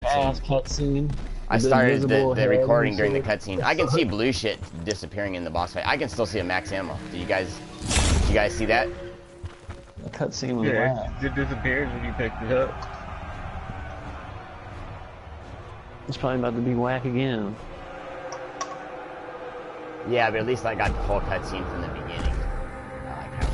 ass cutscene. I started the recording during the cutscene. I can see blue shit disappearing in the boss fight. I can still see a max ammo. Did you guys see that? The cutscene was whack. It disappears when you picked it up. It's probably about to be whack again. Yeah, but at least I got the full cutscene from the beginning. I like how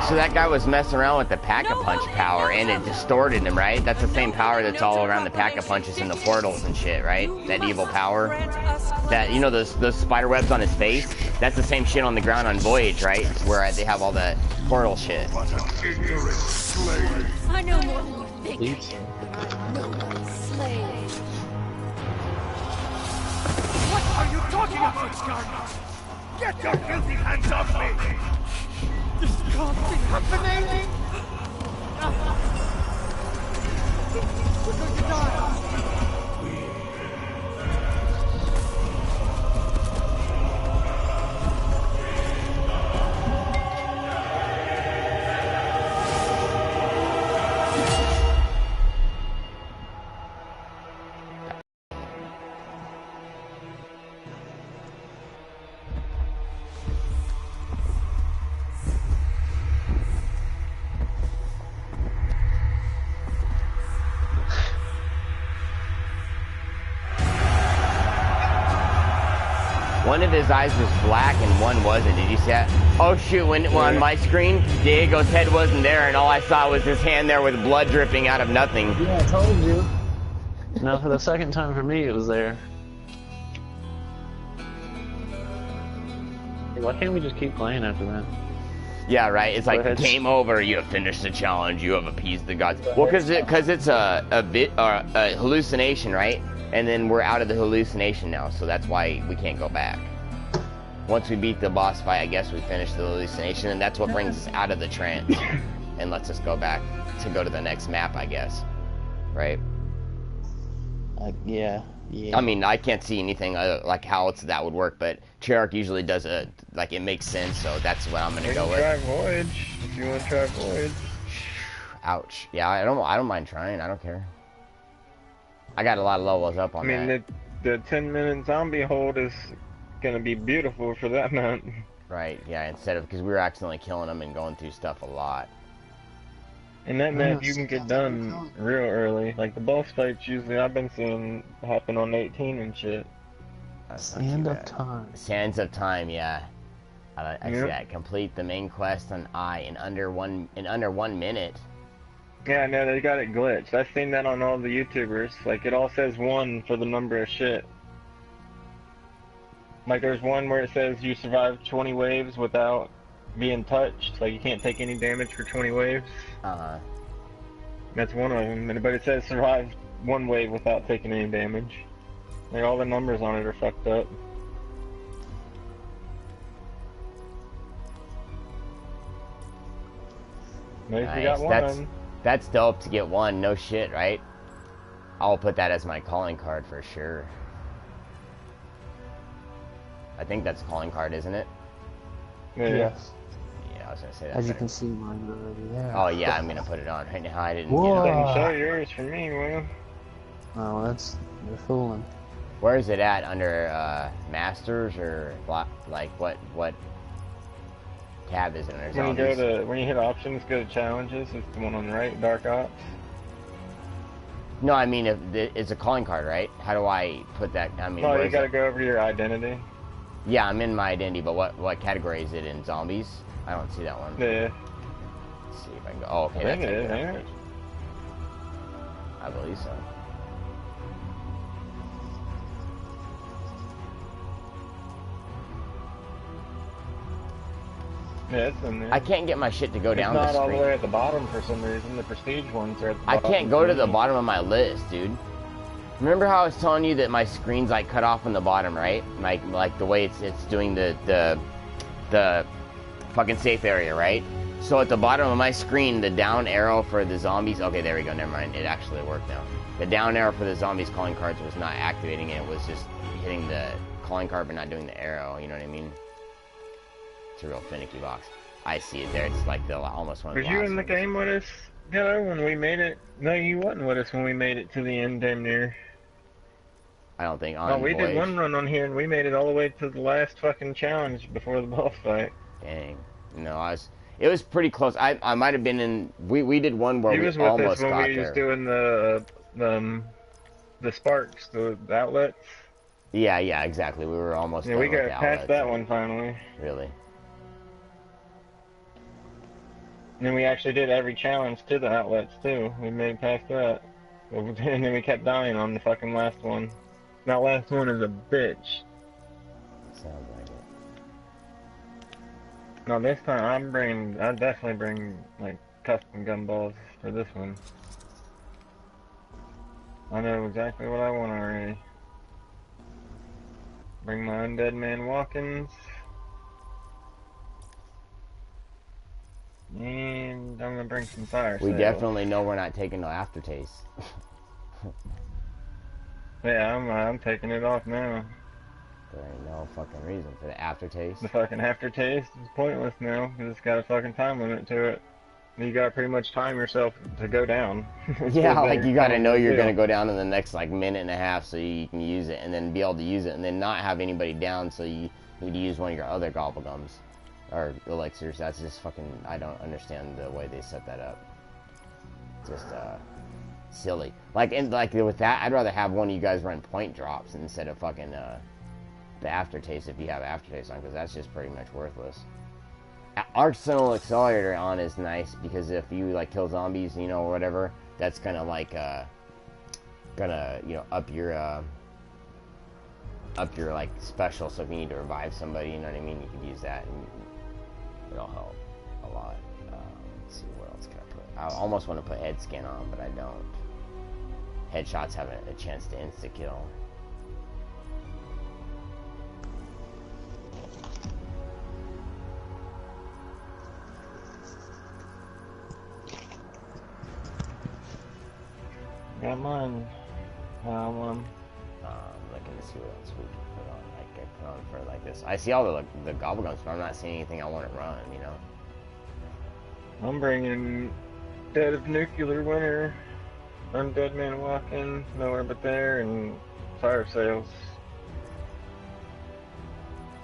So that guy was messing around with the Pack-a-Punch power, and it distorted him, right? That's the same power that's all around the Pack-a-Punches and the portals and shit, right? That evil power. That, you know, those spider webs on his face? That's the same shit on the ground on Voyage, right? Where they have all the portal shit. I know more than you think. No slave. What are you talking about, Scarlet? Get your filthy hands off me! This can't be happening! We're going to die! One of his eyes was black and one wasn't. Did you see that? Oh shoot, when on my screen, Diego's head wasn't there and all I saw was his hand there with blood dripping out of nothing. Yeah, I told you. Now for the second time for me, it was there. Hey, why can't we just keep playing after that? Yeah, right. It's like game over. You have finished the challenge. You have appeased the gods. Well, because it's a hallucination, right? And then we're out of the hallucination now, so that's why we can't go back. Once we beat the boss fight, I guess we finish the hallucination, and that's what brings us out of the trance and lets us go back to go to the next map, I guess. Right? Yeah. I mean, I can't see anything like how that would work, but Treyarch usually does it makes sense, so that's what I'm gonna go with. Try Voyage if you want to try Voyage. Ouch. Yeah, I don't mind trying. I don't care. I got a lot of levels up on that. I mean, the 10-minute zombie hold is gonna be beautiful for that map. Right. Yeah. Because we were accidentally killing them and going through stuff a lot. And that map you can get done real early. Like the boss fights usually I've been seeing happen on 18 and shit. Sands of Time. Sands of Time, yeah. I see that. Complete the main quest on I in under 1 minute. Yeah, no, they got it glitched. I've seen that on all the YouTubers. Like it all says 1 for the number of shit. Like there's one where it says you survived 20 waves without being touched. Like you can't take any damage for 20 waves. That's one of them. But it says survived 1 wave without taking any damage. Like all the numbers on it are fucked up. Nice, we got one. That's dope to get 1. No shit, right? I'll put that as my calling card for sure. I think that's a calling card, isn't it? Yeah. Yes. Yeah, I was gonna say that. As you can see, mine already there. Oh yeah, I'm gonna put it on right now. I didn't Whoa. get it. Doesn't show yours for me, will? Oh, you're fooling. Where is it at? Under Masters or like what tab is it under? When you hit options, go to challenges. It's the one on the right, Dark Ops. No, I mean it's a calling card, right? How do I put that? I mean, you gotta go over to your identity. Yeah, I'm in my identity, but what category is it in? Zombies? I don't see that one. Yeah. Let's see if I can go. Oh, okay. I think it is, ain't it? I believe so. Yeah, it's in there. I can't get my shit to go down the screen. It's not all the way at the bottom for some reason. The prestige ones are at the bottom. I can't go to the bottom of my list, dude. Remember how I was telling you that my screen's like cut off on the bottom, right? Like the way it's doing the fucking safe area, right? So at the bottom of my screen, the down arrow for the zombies. Okay, there we go. Never mind. It actually worked now. The down arrow for the zombies calling cards was not activating it. It was just hitting the calling card but not doing the arrow. You know what I mean? It's a real finicky box. I see it there. It's like the almost one of the Was you in the game with us, Taylor, when we made it? No, you wasn't with us when we made it to the end damn near. I don't think on No, we voyage. did one run on here and we made it all the way to the last fucking challenge before the boss fight. Dang. No, it was pretty close. I might have been in. We did one where He we was with almost us when got we there. was doing the sparks, the outlets. Yeah, exactly. We were almost. Yeah, done we with got the past outlets. that one finally. Really? And then we actually did every challenge to the outlets too. We made past that. And then we kept dying on the fucking last one. That last one is a bitch. Sounds like it. No, this time I'd definitely bring like custom gumballs for this one. I know exactly what I want already. Bring my undead man walk-ins. And I'm gonna bring some fire We sails. definitely know we're not taking no aftertaste. Yeah, I'm taking it off now. There ain't no fucking reason for the aftertaste. The fucking aftertaste is pointless now, because it's got a fucking time limit to it. You gotta pretty much time yourself to go down. Yeah, like you gotta know you're gonna go down in the next like minute and a half so you can use it, and then be able to use it, and then not have anybody down so you need to use one of your other gobblegums or elixirs. That's just fucking. I don't understand the way they set that up. Just silly. Like with that, I'd rather have one of you guys run point drops instead of fucking the aftertaste if you have aftertaste on, because that's just pretty much worthless. Arsenal Accelerator on is nice because if you like kill zombies, you know, or whatever, that's gonna like gonna, you know, up your like special. So if you need to revive somebody, you know what I mean, you could use that and it'll help a lot. Let's see, what else can I put? I almost want to put head scan on, but I don't. Headshots have a chance to insta kill. Got mine. Looking to see what else we can put on. Like I put on for like this. I see all the gobblegums, but I'm not seeing anything I want to run. You know. I'm bringing Dead of Nuclear Winter, Undead Man Walking, Nowhere But There, and Fire Sales.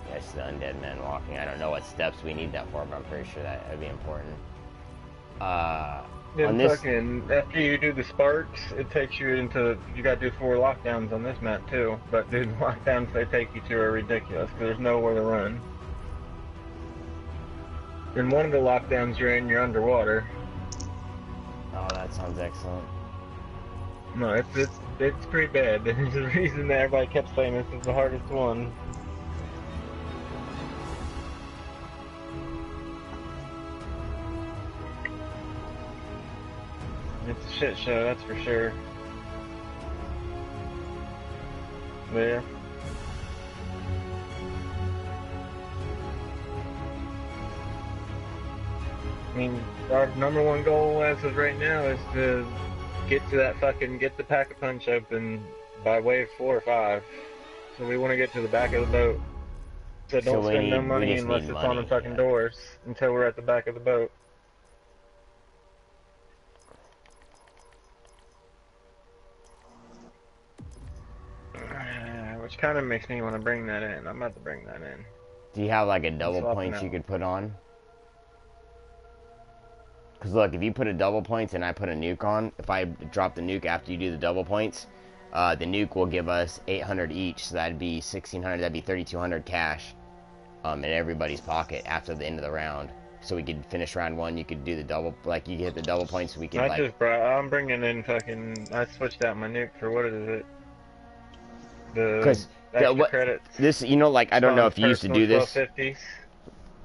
Yes, the undead man walking. I don't know what steps we need that for, but I'm pretty sure that would be important. Then On this, fucking, after you do the sparks, it takes you into, you gotta do 4 lockdowns on this map too. But dude, the lockdowns they take you to are ridiculous, because there's nowhere to run. In one of the lockdowns you're underwater. oh, that sounds excellent. No, it's pretty bad. There's a reason that everybody kept saying this is the hardest one. It's a shit show, that's for sure. There. I mean, our number one goal as of right now is to get to that fucking, get the Pack-a-Punch open by wave 4 or 5. So we want to get to the back of the boat. So don't spend no money unless it's on the fucking doors until we're at the back of the boat. Which kind of makes me want to bring that in. I'm about to bring that in. Do you have like a double points you could put on? Because look, if you put a double points and I put a nuke on, if I drop the nuke after you do the double points, the nuke will give us 800 each, so that'd be 1,600, that'd be 3,200 cash in everybody's pocket after the end of the round. So we could finish round 1, you could do the double, like you could hit the double points, so we could I'm bringing in fucking, I switched out my nuke for, what is it? The extra credits. This, you know, like, I don't know if you used to do this,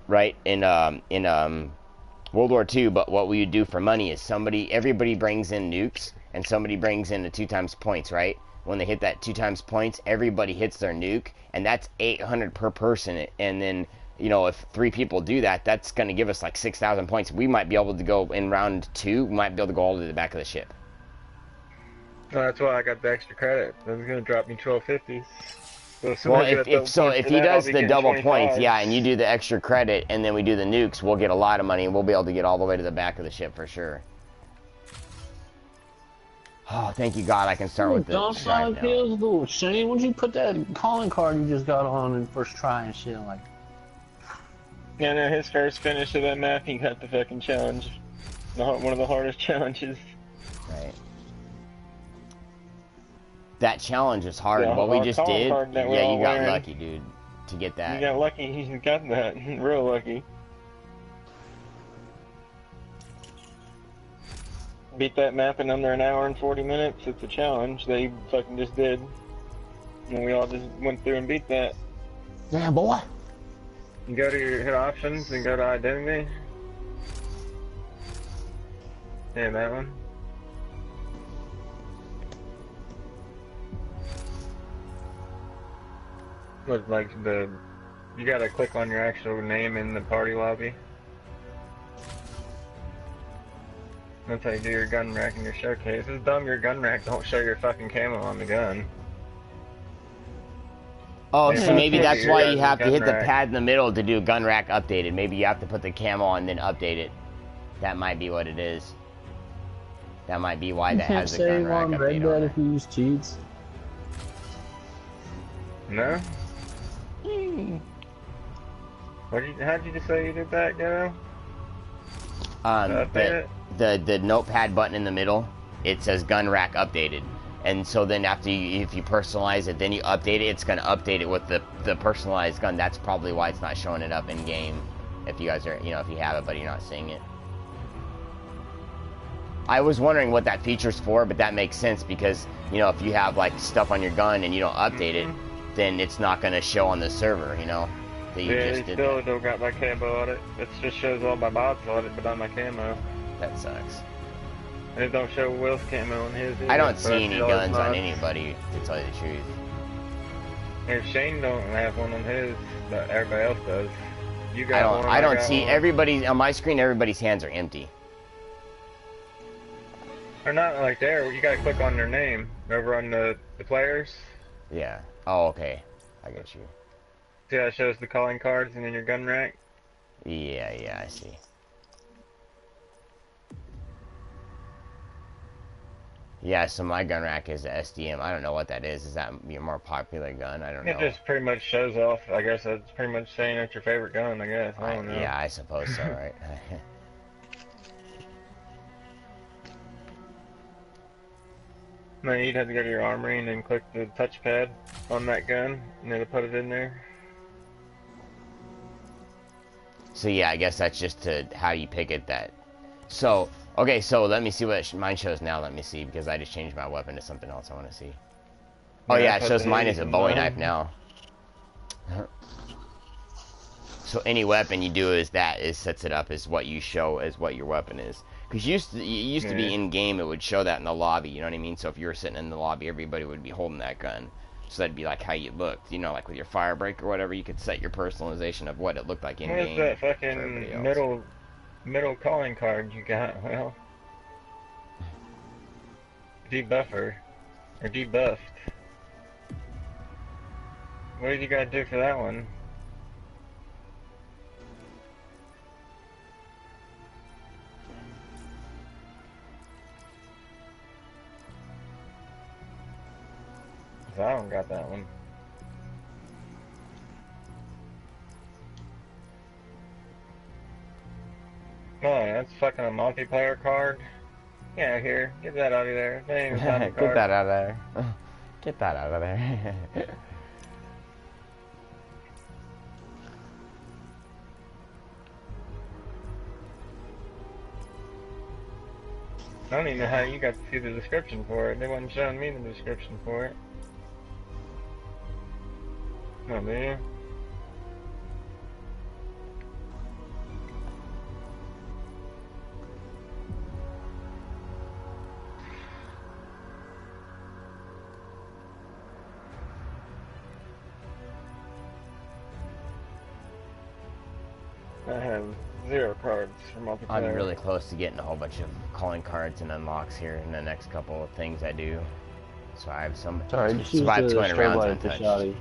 right, in World War II, but what we would do for money is everybody brings in nukes, and somebody brings in the 2 times points, right? when they hit that 2 times points, everybody hits their nuke, and that's 800 per person. And then, you know, if 3 people do that, that's going to give us like 6,000 points. We might be able to go in round 2. We might be able to go all the way to the back of the ship. Well, that's why I got the extra credit. It was gonna drop me 1250s. So Well, if he does the double points, yeah, and you do the extra credit, and then we do the nukes, we'll get a lot of money, and we'll be able to get all the way to the back of the ship for sure. Oh, thank you, God, I can start with the Don't sound like now. little Shane. When'd you put that calling card you just got on in first try and shit? Like, yeah, no, his first finish of that map, he got the fucking challenge. One of the hardest challenges. Right. That challenge is hard. Yeah, what we just did, yeah, you got wearing. lucky, dude, to get that. You got lucky. You got that. Real lucky. Beat that map in under an hour and 40 minutes. It's a challenge they fucking just did. And we all just went through and beat that. damn boy. You go to your hit options and go to identity. Yeah, that one. Look like you gotta click on your actual name in the party lobby. That's how you do your gun rack and your showcase. It's dumb your gun rack don't show your fucking camo on the gun. Oh, Yeah, so maybe that's why you have to gun hit the rack. pad in the middle to do gun rack updated. Maybe you have to put the camo on and then update it. That might be what it is. That might be why You that can't has the gun save rack on Red update on Dead it. if you use cheats. No? How'd you just say you did that, Ghetto? The notepad button in the middle, it says gun rack updated. And so then after if you personalize it, then you update it, it's going to update it with the personalized gun. That's probably why it's not showing it up in game. If you guys are, you know, if you have it, but you're not seeing it. I was wondering what that feature's for, but that makes sense because, you know, if you have like stuff on your gun and you don't update it, then it's not going to show on the server, you know, that you Yeah, just it did still that. don't got my camo on it. It just shows all my mods on it, but not my camo. That sucks. And it don't show Will's camo on his either, I don't but see any all his guns on mods. anybody, to tell you the truth. And Shane don't have one on his, but everybody else does. You got one. I don't got see one. everybody on my screen. Everybody's hands are empty. Or not like there. You gotta click on their name over on the players. Yeah. Oh, okay. I get you. See how it shows the calling cards and then your gun rack. Yeah, I see. Yeah, so my gun rack is the SDM. I don't know what that is. Is that your more popular gun? I don't know. It just pretty much shows off. I guess it's pretty much saying it's your favorite gun. I guess. I don't know. Yeah, I suppose so, right? No, you'd have to go to your armory and then click the touchpad on that gun, and then put it in there. So yeah, I guess that's just to how you pick it. That. So okay, so let me see what mine shows now. Let me see because I just changed my weapon to something else. I want to see. Oh yeah, it shows mine is a Bowie knife now. So any weapon you do sets it up as what you show as what your weapon is. Because it used to be in game, it would show that in the lobby. You know what I mean? So if you were sitting in the lobby, everybody would be holding that gun. So that'd be like how you looked. You know, like with your fire break or whatever, you could set your personalization of what it looked like in game. Where's that fucking middle calling card you got? Well, debuffer or debuffed. What did you gotta do for that one? I don't got that one. Oh, that's fucking a multiplayer card. Yeah, here, get that out of there. That ain't even a Get that out of there. Get that out of there. I don't even know how you got to see the description for it. They wasn't showing me the description for it. Oh, man. I have 0 cards for multiplayer. I'm really close to getting a whole bunch of calling cards and unlocks here in the next couple of things I do. So I have some. Sorry, just use survived the 200 straight rounds light to untouched. shotty.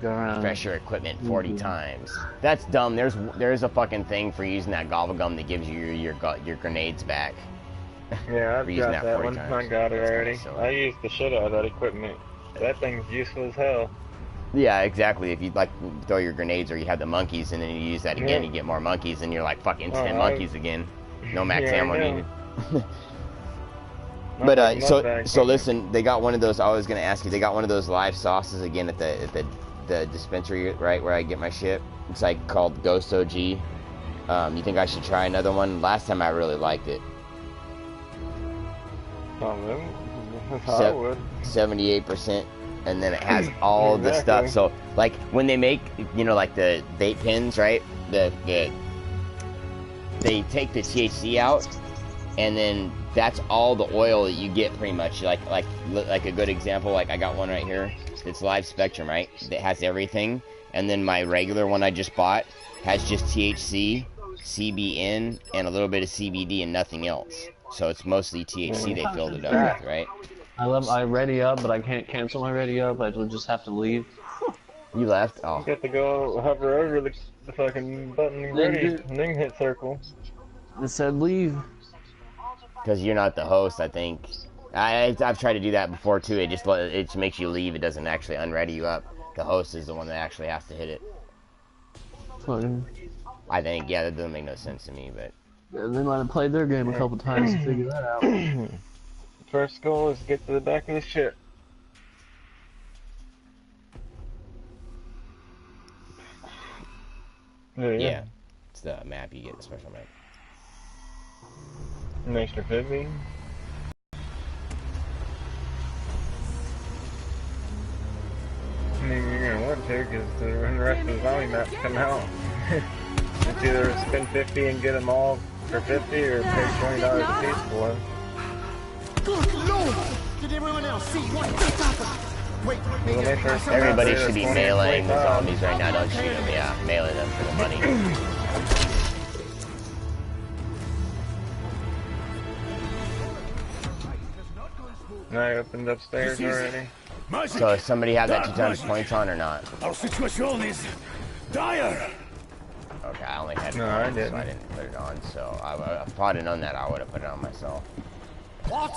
Go around. Refresh your equipment 40 times. That's dumb. There's a fucking thing for using that gobble gum that gives you your grenades back. Yeah, I've For using got that that 40 one. times. I got it That's already. kinda silly. I used the shit out of that equipment. That thing's useful as hell. Yeah, exactly. If you like throw your grenades or you have the monkeys and then you use that again, Yeah. you get more monkeys and you're like fucking Oh, 10 monkeys again. No max Yeah, I ammo know. needed. Not But like so mudbag. listen, they got one of those. I was gonna ask you, they got one of those live sauces again at the dispensary, right where I get my shit. It's like called Ghost OG. You think I should try another one? Last time I really liked it. Oh, really? I would. 78%, and then it has all the Exactly. stuff. So like when they make, you know, like the vape pens, right? They take the THC out, and then that's all the oil that you get pretty much. Like a good example, like I got one right here. It's Live Spectrum, right? That has everything, and then my regular one I just bought has just THC, CBN, and a little bit of CBD and nothing else. So it's mostly THC they filled it up with, right? I ready up, but I can't cancel my ready up. I will just have to leave. You left? Oh. You have to go hover over the fucking button ready, and then hit circle. It said leave. Because you're not the host, I think. I've tried to do that before too. It just makes you leave. It doesn't actually unready you up. The host is the one that actually has to hit it. Fine. I think, yeah, that doesn't make no sense to me, but And they might have played their game a couple times to figure that out. First goal is get to the back of the ship. yeah, it's the map you get, the special map. An extra 50. I mean, you're gonna want to, because when the rest of the zombie maps come out, it's either spend 50 and get them all for 50, or pay $20 a piece for them. Good Lord! Did everyone else see what just happened? Wait, When they first come out, Everybody they're should be 20, meleeing the 25. zombies right now. Don't shoot them. Yeah, melee them for the money. And I opened upstairs already. Magic! So does somebody have that 2 times Magic. points on or not? Our situation is dire! Okay, I only had No, one, I so didn't. I didn't put it on. So if I'd have known that, I would have put it on myself. What?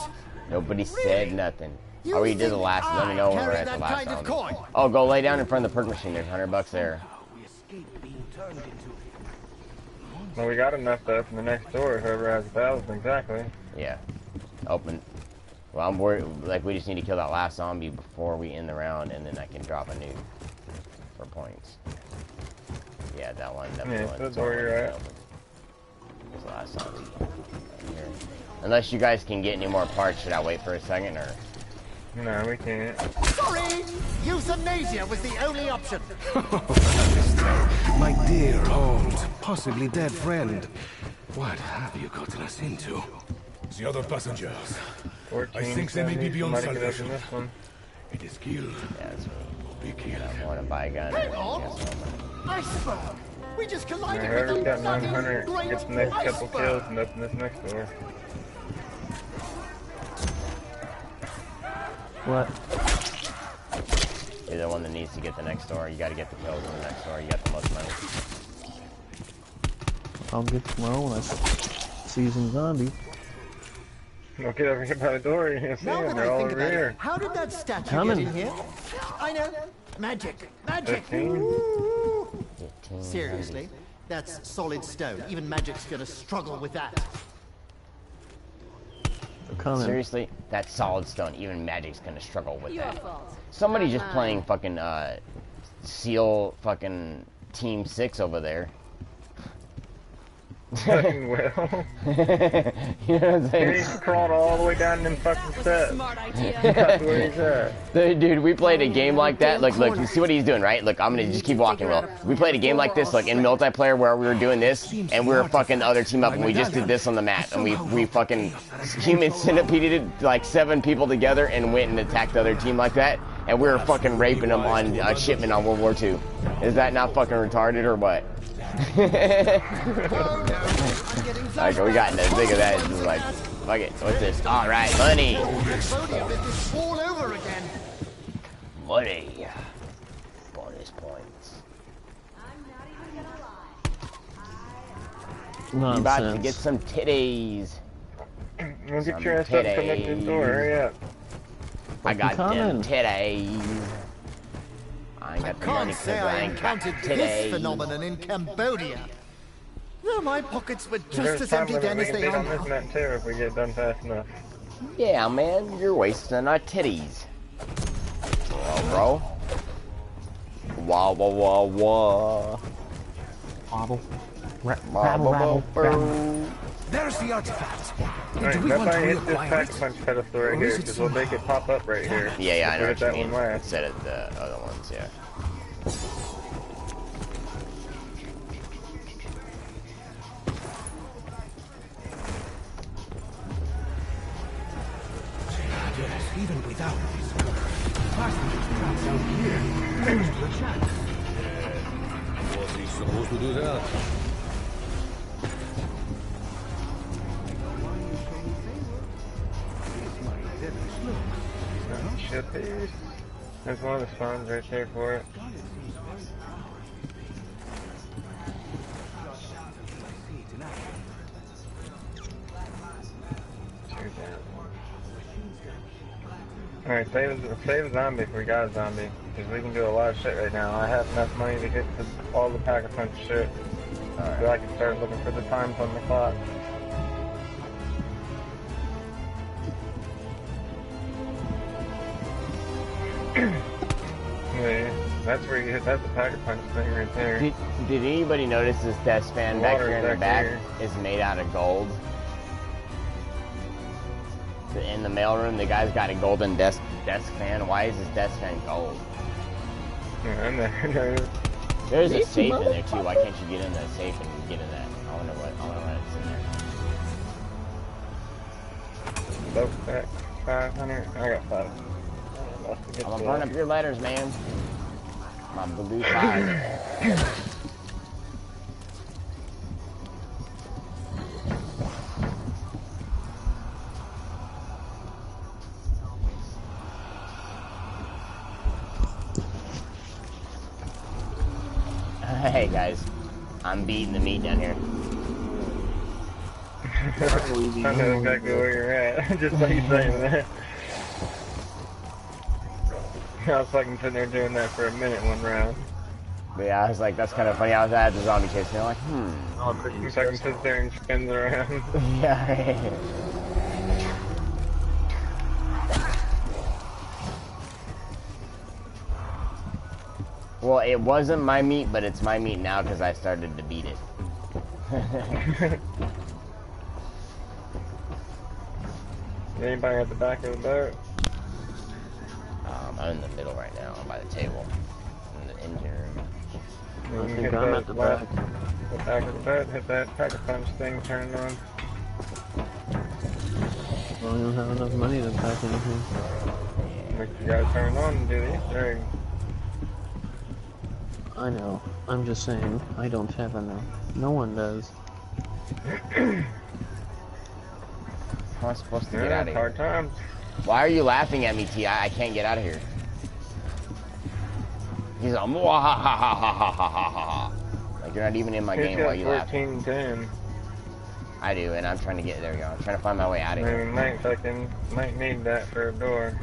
Nobody said nothing. You Oh, we did the think last. Let me I know when we're carry at the that last kind of zombie. coin? Oh, go lay down in front of the perk machine. There's $100 there. Well, we got enough to open the next door, whoever has 1,000 exactly. Yeah. Open. Well, I'm worried. Like, we just need to kill that last zombie before we end the round, and then I can drop a nuke for points. Yeah, that one. That Yeah, one. that's where you're at. There's the last zombie. Right here. Unless you guys can get any more parts, should I wait for a second, or? No, we can't. Sorry! Euthanasia was the only option. My dear old, possibly dead friend. What have you gotten us into? The other passengers. 14, I think they may be 70, beyond somebody could salvation. open this one. It is killed. Yeah, that's me. Be killed. I want to buy a gun. Hang on! Yes, Iceberg! We just collided with Whoever's a got bloody 900 great gets the next couple iceberg. kills and open this next door. What? You're the one that needs to get the next door. You got to get the kills in the next door. You got the most money. I'll get tomorrow when I see some zombies. Don't get over here by the door, you're gonna see Now them, that they're I all think over about here. it, how did that statue Coming. get in here? I know. Magic. Magic. 15. Ooh. 15 Seriously, that's solid stone. Even magic's gonna struggle with that. They're coming. Seriously, that's solid stone. Even Magic's gonna struggle with Your that. fault. Somebody just playing fucking Seal fucking Team 6 over there. Fucking well. You know what I'm saying? He's crawled all the way down them fucking That was a steps. smart idea. That's where he's at. Dude, we played a game like that. Look, you see what he's doing, right? Look, I'm gonna just keep walking, Will. We played a game like this, like in multiplayer, where we were doing this, and we were fucking the other team up, and we just did this on the map, and we fucking human centipeded like 7 people together and went and attacked the other team like that. and we were fucking raping them on shipment on World War II. Is that not fucking retarded or what? Like, we got in the thick of that. It's just like, fuck it. What's this? All right, money. All over again. Money. Bonus points. You about to get some titties. We'll get your ass up, come up to the door, hurry up. I got them titties. I ain't got the money because I ain't got This titties. phenomenon in Cambodia. Well, my pockets were just There's as time empty limit then we as can they beat are on this now. net too if we get done fast enough. Yeah, man, you're wasting our titties. Oh, bro. Wah, wah, wah, wah. Wobble. Rabble, rabble, There's the artifact. Alright, Do we want to nobody hit this reacquire pack it? punch pedestal right Or here, is it because we'll make it pop up right here. Yeah, I know If what we you hit that mean. one last. Instead of the other ones, yeah. Yes, even without this cover, passengers trapped down here. There's still a chance. Was he supposed to do that? Shit these. There's one of the spawns right there for it. Alright, save a zombie if we got a zombie. Because we can do a lot of shit right now. I have enough money to get to all the pack-a-punch shit. So I can start looking for the times on the clock. Yeah, that's where you hit, that's the pack-a-punch thing right there. Did anybody notice this desk fan back Water's here in the back back here. is made out of gold? In the mailroom, the guy's got a golden desk fan. Why is his desk fan gold? Yeah, There's a safe in there too. Why can't you get in that safe and get in that? I wonder what it's in there. Both back, 500. I got 5. I'm gonna burn up your letters, man. My blue fire. Hey guys, I'm beating the meat down here. I know exactly where you're at, just by you saying that. I was fucking sitting there doing that for a minute one round. But yeah, I was like, that's kind of funny. I was at the zombie chase, and I'm like, You fucking sit there and spins around. Yeah. Well, it wasn't my meat, but it's my meat now because I started to beat it. Anybody at the back of the boat? I'm in the middle right now. I'm by the table. In the engine room. I think I'm at the back. The back of the boat, hit that pack-a-punch thing turned on. Well, we don't have enough money to pack anything. Like you gotta turn it on and do the Easter egg. I know. I'm just saying, I don't have enough. No one does. How am I supposed to get out of here? Hard times. Why are you laughing at me, T? I can't get out of here. He's like, like you're not even in my game while you laugh. 14-10. I do, and I'm trying to get there. You go. I'm trying to find my way out of here. Might need that for a door.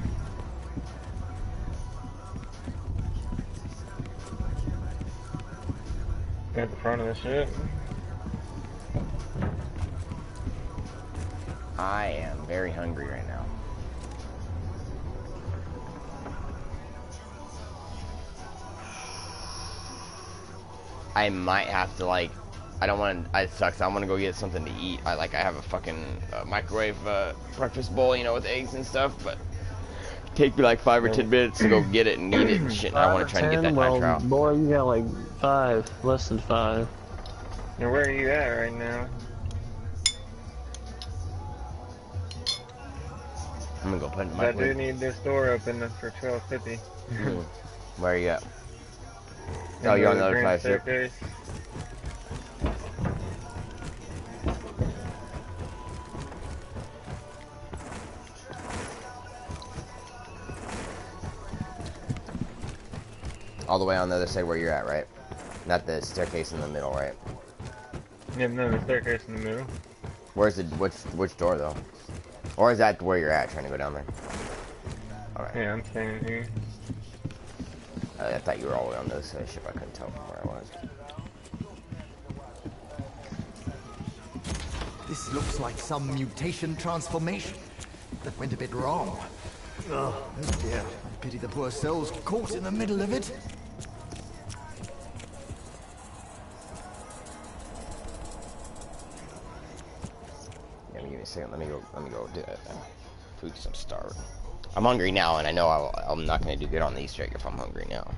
At the front of the ship. I am very hungry right now. I might have to like, I don't want to, it sucks, I want to go get something to eat. I have a fucking microwave breakfast bowl, you know, with eggs and stuff, but take me like 5 or 10 minutes to go get it and eat it and shit. And I want to try and get that well, time trial. boy, you got like 5, less than 5. And where are you at right now? I'm gonna go put it in the I do microwave. need this door open for 1250. Where are you at? Oh, you're on the other side of the ship. staircase. All the way on the other side where you're at, right? Not the staircase in the middle, right? Yeah, no, the staircase in the middle. Where's the which door though? Or is that where you're at, trying to go down there? All right. Yeah, I'm standing here. I thought you were all the way on the other side of the ship. I couldn't tell from where I was. This looks like some mutation transformation that went a bit wrong. Oh dear. I pity the poor souls caught in the middle of it. Yeah, give me a second. Let me go do it. Food, 'cause I'm starving. I'm hungry now, and I know I'm not gonna do good on the Easter egg if I'm hungry now.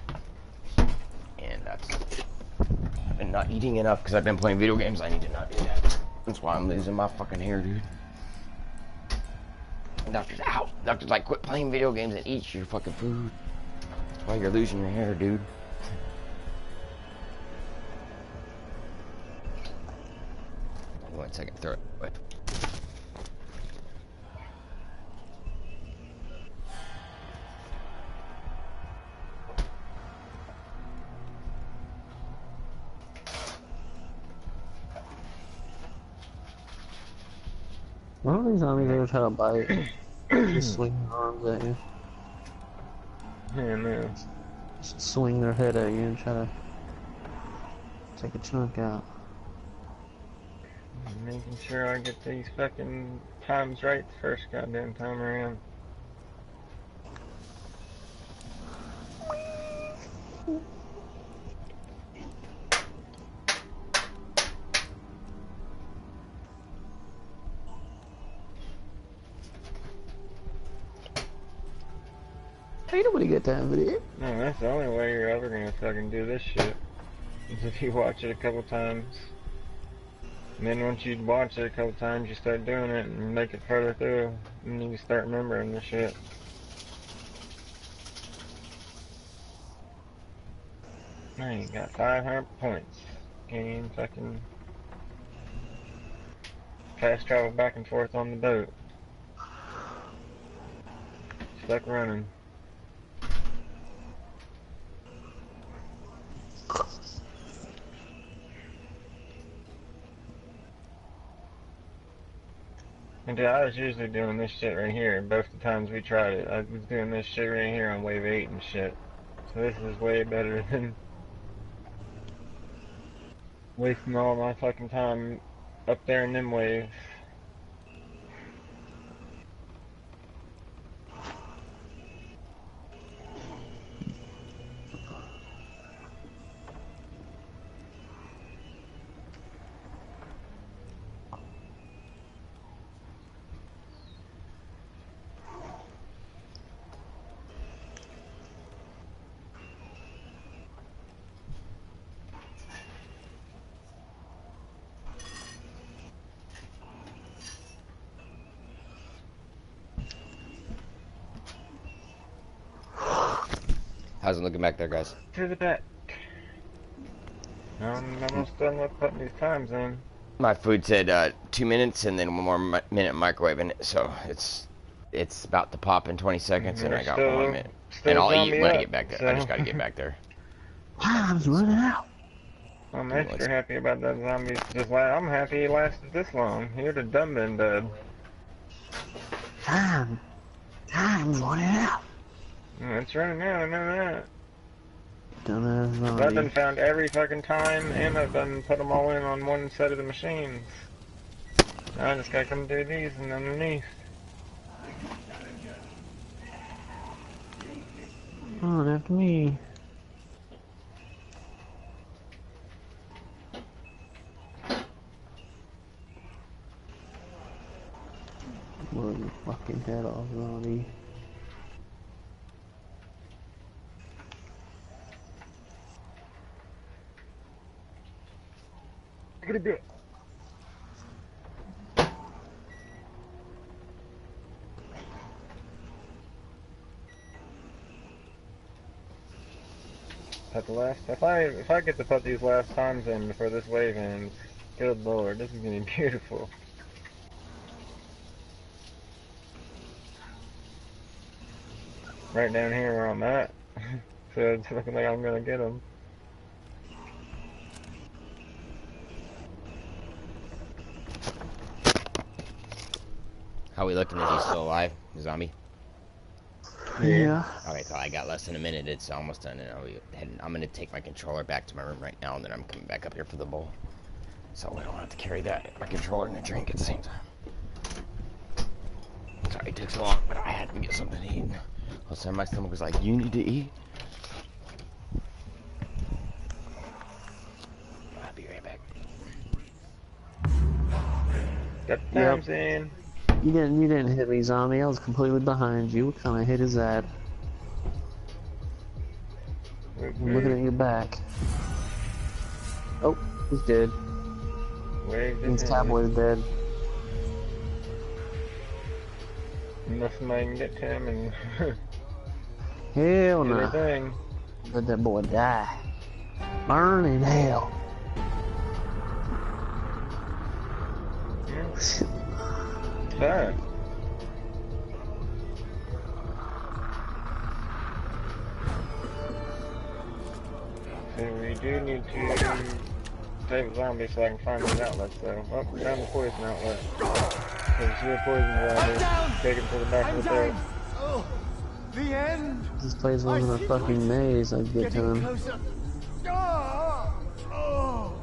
And that's. I've been not eating enough because I've been playing video games. I need to not do that. That's why I'm losing my fucking hair, dude. Doctor's out. Doctor's like, quit playing video games and eat your fucking food. That's why you're losing your hair, dude. One second, throw it away. One of these zombies ever try to bite, just swing their arms at you. Yeah, no. Just swing their head at you and try to take a chunk out. I'm making sure I get these fucking times right the first goddamn time around. Ain't nobody get that video. No, that's the only way you're ever gonna fucking do this shit. Is if you watch it a couple times. And then once you watch it a couple times, you start doing it and make it further through. And you start remembering the shit. Now you got 500 points. Game fucking fast travel back and forth on the boat. Stuck running. And dude, I was usually doing this shit right here, both the times we tried it. I was doing this shit right here on wave 8 and shit. So this is way better than wasting all my fucking time up there in them waves. How's it looking back there, guys? To the back. I'm almost done with putting these times in. My food said 2 minutes and then one more minute microwaving it, so it's about to pop in 20 seconds, and I got 1 more minute. And I'll eat when I get back there. So. I just gotta get back there. Time's running out. I'm extra happy about that zombie. I'm happy he lasted this long. He would have done been dead. Time's running out. It's running out, I know that. Dumbass I've zombie. done found every fucking time, and I've done put them all in on one set of the machines. Now I just gotta come do these and underneath. On after me. Blow your fucking head off, zombie. Look at it. But the last, if I get to put these last times in before this wave ends, good lord, this is gonna be beautiful. Right down here where I'm at, so it's looking like I'm gonna get them. How we looking? Is he still alive? The zombie? Yeah. Okay, so I got less than a minute. It's almost done, and I'm gonna take my controller back to my room right now, and then I'm coming back up here for the bowl. So I don't have to carry that, my controller and a drink at the same time. Sorry it took so long, but I had to get something to eat. All of a sudden my stomach was like, you need to eat? I'll be right back. Got the times in. You didn't hit me, zombie. I was completely behind you. What kind of hit is that? I'm looking at your back. Oh, he's dead. His cowboy's dead. Unless somebody can get to him and Hell no. everything. Let that boy die. Burn in hell. Sorry. So we do need to save a zombie so I can find these outlets though. Oh, found the poison outlet. There's two poison zombies. Take him to the back of the boat. Oh, the end. This place wasn't a fucking maze. I'd get to him. Closer. Oh, oh.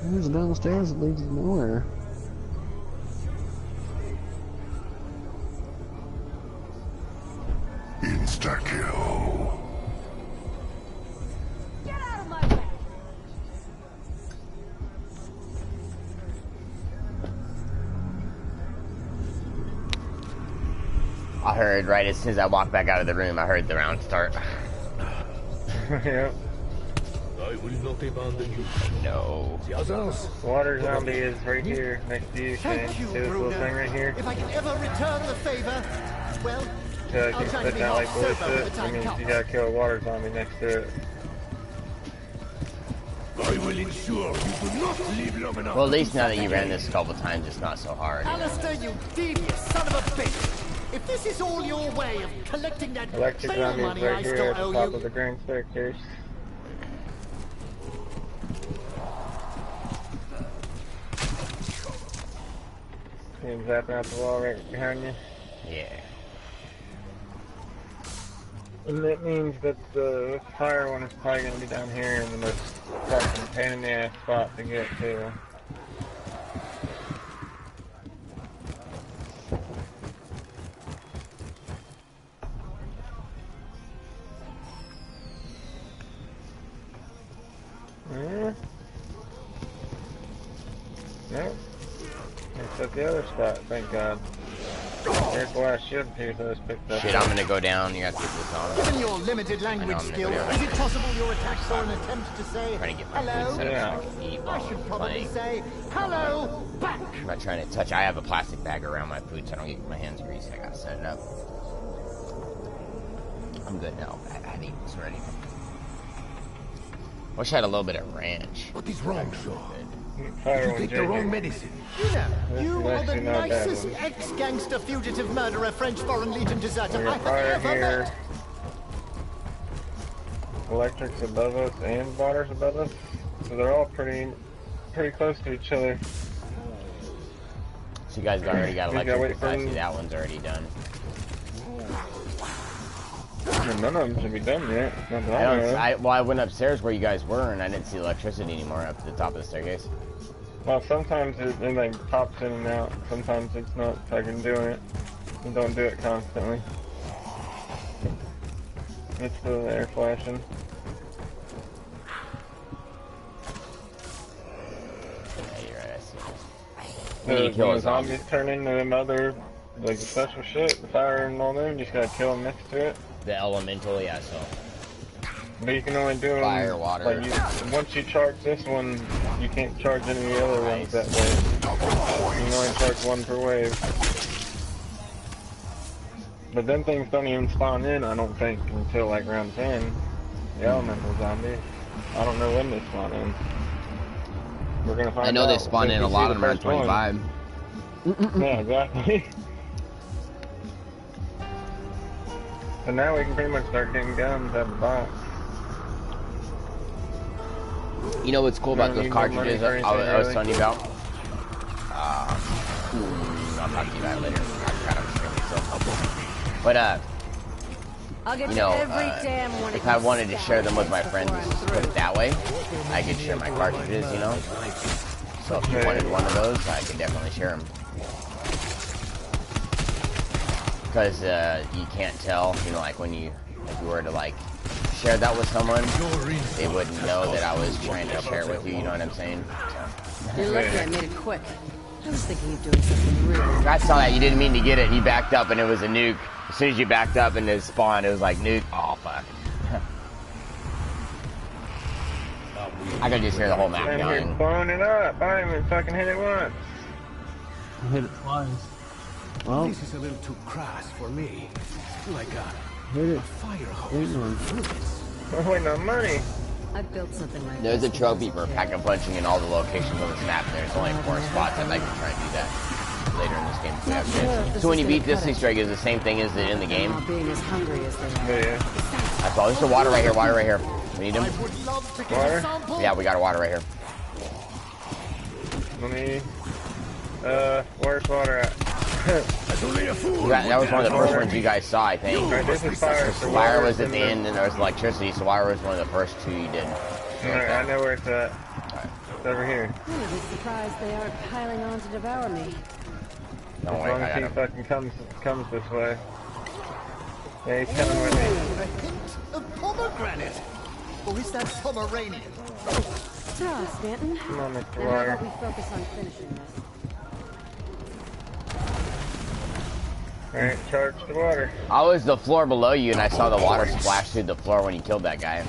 There's a downstairs that leads to nowhere. Insta-kill. Get out of my way! I heard right as soon as I walked back out of the room, I heard the round start. Yep. I will not abandon you. No. The others? Water zombie is right here next to you, Shane. Thank you, See this little Bruno. thing right here? If I can ever return the favor, well, So I'll keep try to putting be out more like bullets sober to when it. the That time means comes. you gotta kill a water zombie next to it. I will ensure you do not live long enough. Well, at least now that you ran this a couple times, it's not so hard. Alistair, you devious son of a bitch! If this is all your way of collecting that Electric bail zombie is money I right here still at the owe top you, of the grand staircase. See him zapping out the wall right behind you. Yeah. And that means that the fire one is probably going to be down here in the most fucking pain in the ass spot to get to. Nope. It's at the other spot, thank God. There's the last ship here, so let's pick that Shit, up. I'm gonna go down. You have to get this on. given your limited language I'm gonna skills, go down. is it possible your attacks are an attempt to say Trying to get my food hello? set up Yeah. so I can eat I while should I'm probably playing. say hello back. I'm not trying to touch. I have a plastic bag around my food so I don't get my hands greasy. I gotta set it up. I'm good now. I've eaten this already. Wish I had a little bit of ranch. What is wrong, Shaw? Fire You one, take the JJ. wrong medicine. You know, you are the actually not a bad nicest one. ex-gangster fugitive murderer French Foreign Legion deserter We I got have fire ever here. met. Electric's above us and water's above us. So they're all pretty close to each other. So you guys already got We gotta electric. wait for I see him. that one's already done. None of them should be done yet. Not that I I know don't. of. Well, I went upstairs where you guys were, and I didn't see electricity anymore up to the top of the staircase. Well, sometimes it like pops in and out. Sometimes it's not fucking doing it. And don't do it constantly. It's still there flashing. Yeah, you're right. I see it. When You kill a the zombie. zombies turn into them other, like the special shit, the fire and all them, you just gotta kill them next to it. The elemental, yeah. So But you can only do them, Fire, water. like once you charge this one, you can't charge any of the other ones that way. You can only charge one per wave. But them things don't even spawn in, I don't think, until like round 10. the elemental zombie. I don't know when they spawn in. We're gonna find out. I know they spawn in a lot of them around 25. Yeah, exactly. So now we can pretty much start getting guns out of the box. You know what's cool about those cartridges I was telling you about? I'll talk to you about it later. But you know, if I wanted to share them with my friends, just put it that way, I could share my cartridges, you know? So if you wanted one of those, I could definitely share them. Because you can't tell, you know, like when if you were to like share that with someone, they wouldn't know that I was trying to share it with you, you know what I'm saying? So. You're lucky I made it quick. I was thinking of doing something really... I saw that, you didn't mean to get it, and you backed up and it was a nuke. As soon as you backed up and it spawned, it was like nuke. Oh, fuck. I could just hear the whole map going. Blowing it up. I didn't even fucking hit it once. I hit it twice. Well, This is a little too crass for me. Like hit a it. fire hose. We're waiting on money. I built something like There's this. a trophy for pack-a-punching in all the locations on the map. There's only 4 spots. I'd like to try and do that later in this game if we have chance. So when you beat this Easter egg, is the same thing as in the game? Not being as hungry as they are. Yeah. That's all. There's the water right here. Water right here. We need him. Water? Yeah, we got a water right here. Let me... where's water at? That was one of the first ones you guys saw, I think. Alright, this is fire. So Fire was at the end, and there was electricity, so water was one of the first 2 you did. Alright, I know where it's at. It's over here. I'm a bit surprised they aren't piling on to devour me. Don't As worry, long I as got he him. fucking comes this way. Yeah, he's coming with me. A hint of pomegranate. Or is that Pomeranian? Ta, Stanton. Come on, Mr. Now how Water. about we focus on finishing this? Alright, charge the water. I was the floor below you, and I saw the water splash through the floor when you killed that guy.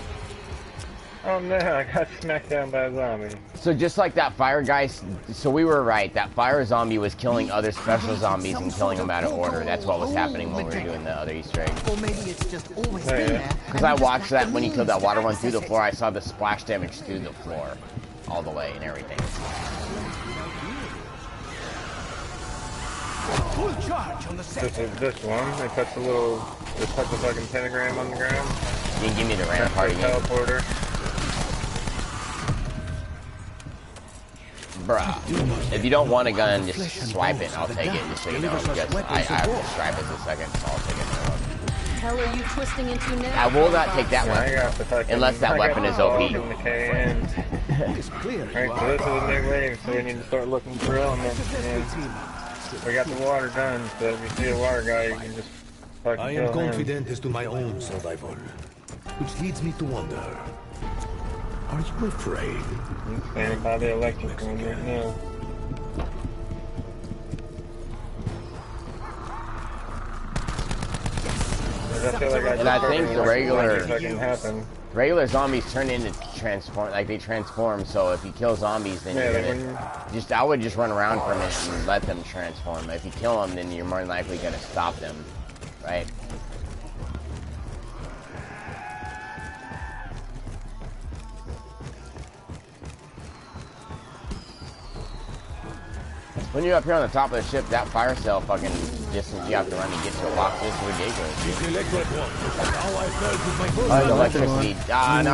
Oh no, I got smacked down by a zombie. So just like that fire guy, so we were right. That fire zombie was killing other special zombies and killing them out of order. That's what was happening when we were doing the other Easter egg. Or maybe it's just always Oh, been yeah. there. Because I watched that when you killed that water one through the floor, I saw the splash damage through the floor. All the way and everything. Full charge on the set. This is this one. They put they put the fucking pentagram on the ground. You can give me the random party game. Teleporter. Bruh. If you don't want a gun, just swipe it. I'll take it. Just so you know. I have to stripe it in a second, so I'll take it. Hell are you twisting into now? I will not take that I one. got the fucking, Unless that weapon is OP. in the KN. It's clear. Alright, so this is a new wave, so we need to start looking for elements. And we got the water done, so if you see a water guy, you can just fucking I kill am him. confident as to my own survival. Which leads me to wonder. Are you afraid? I'm standing by the electric one right now. I feel like And I think the regular zombies turn into transform, like they transform. So if you kill zombies, then Yeah, you're gonna I would just run around for a minute and let them transform. If you kill them, then you're more than likely gonna stop them, right? When you're up here on the top of the ship, that fire cell fucking distance you have to run to get to a box is ridiculous. This electric one. How I felt with my first Oh, the electricity. Ah, no.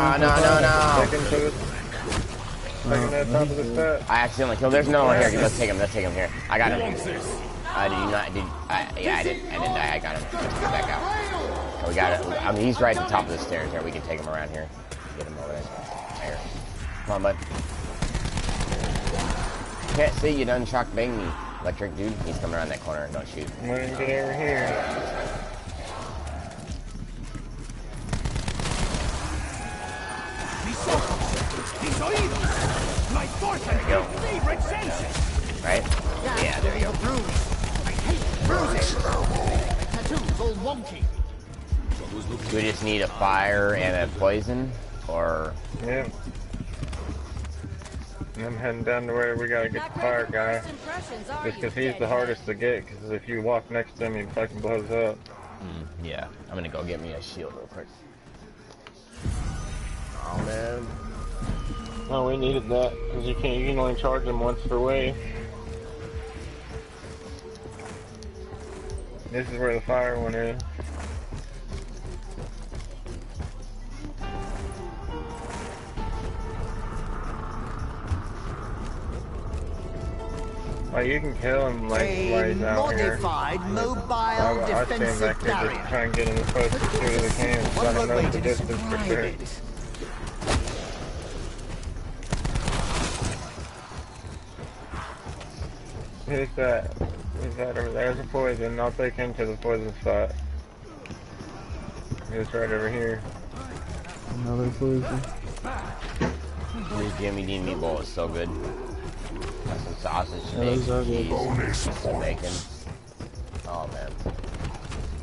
Second at the top of the step. I accidentally killed. There's no one here. Let's take him here. I got him. Did you not? Yeah, I did. Die. I got him. Let's get back out. Oh, we got it. I mean, he's right at the top of the stairs here. We can take him around here. Get him over there. There. Come on, bud. Can't see you done shock bang me. Electric dude, he's coming around that corner. Don't shoot. I'm gonna get over here. My force and your favorite senses. Right? Yeah, there you go. I hate bruises. My tattoo's all wonky. Do we just need a fire and a poison? Or... Yeah. I'm heading down to where we gotta get the fire guy. Just because he's the hardest to get, because if you walk next to him, he fucking blows up. yeah, I'm gonna go get me a shield real quick. Oh man. Oh, we needed that because you can only charge them once per wave. This is where the fire one is. Like you can kill him like while he's out here. Mobile defensive back here just to try and get him as close as soon as I can, so I don't know the distance for sure. Who's that? Who's that over there? There's a poison. I'll take him to the poison spot. He's right over here. Another poison. This Jimmy Dean meatball is so good. Got some sausage, Those are cheese, some bacon. Oh man.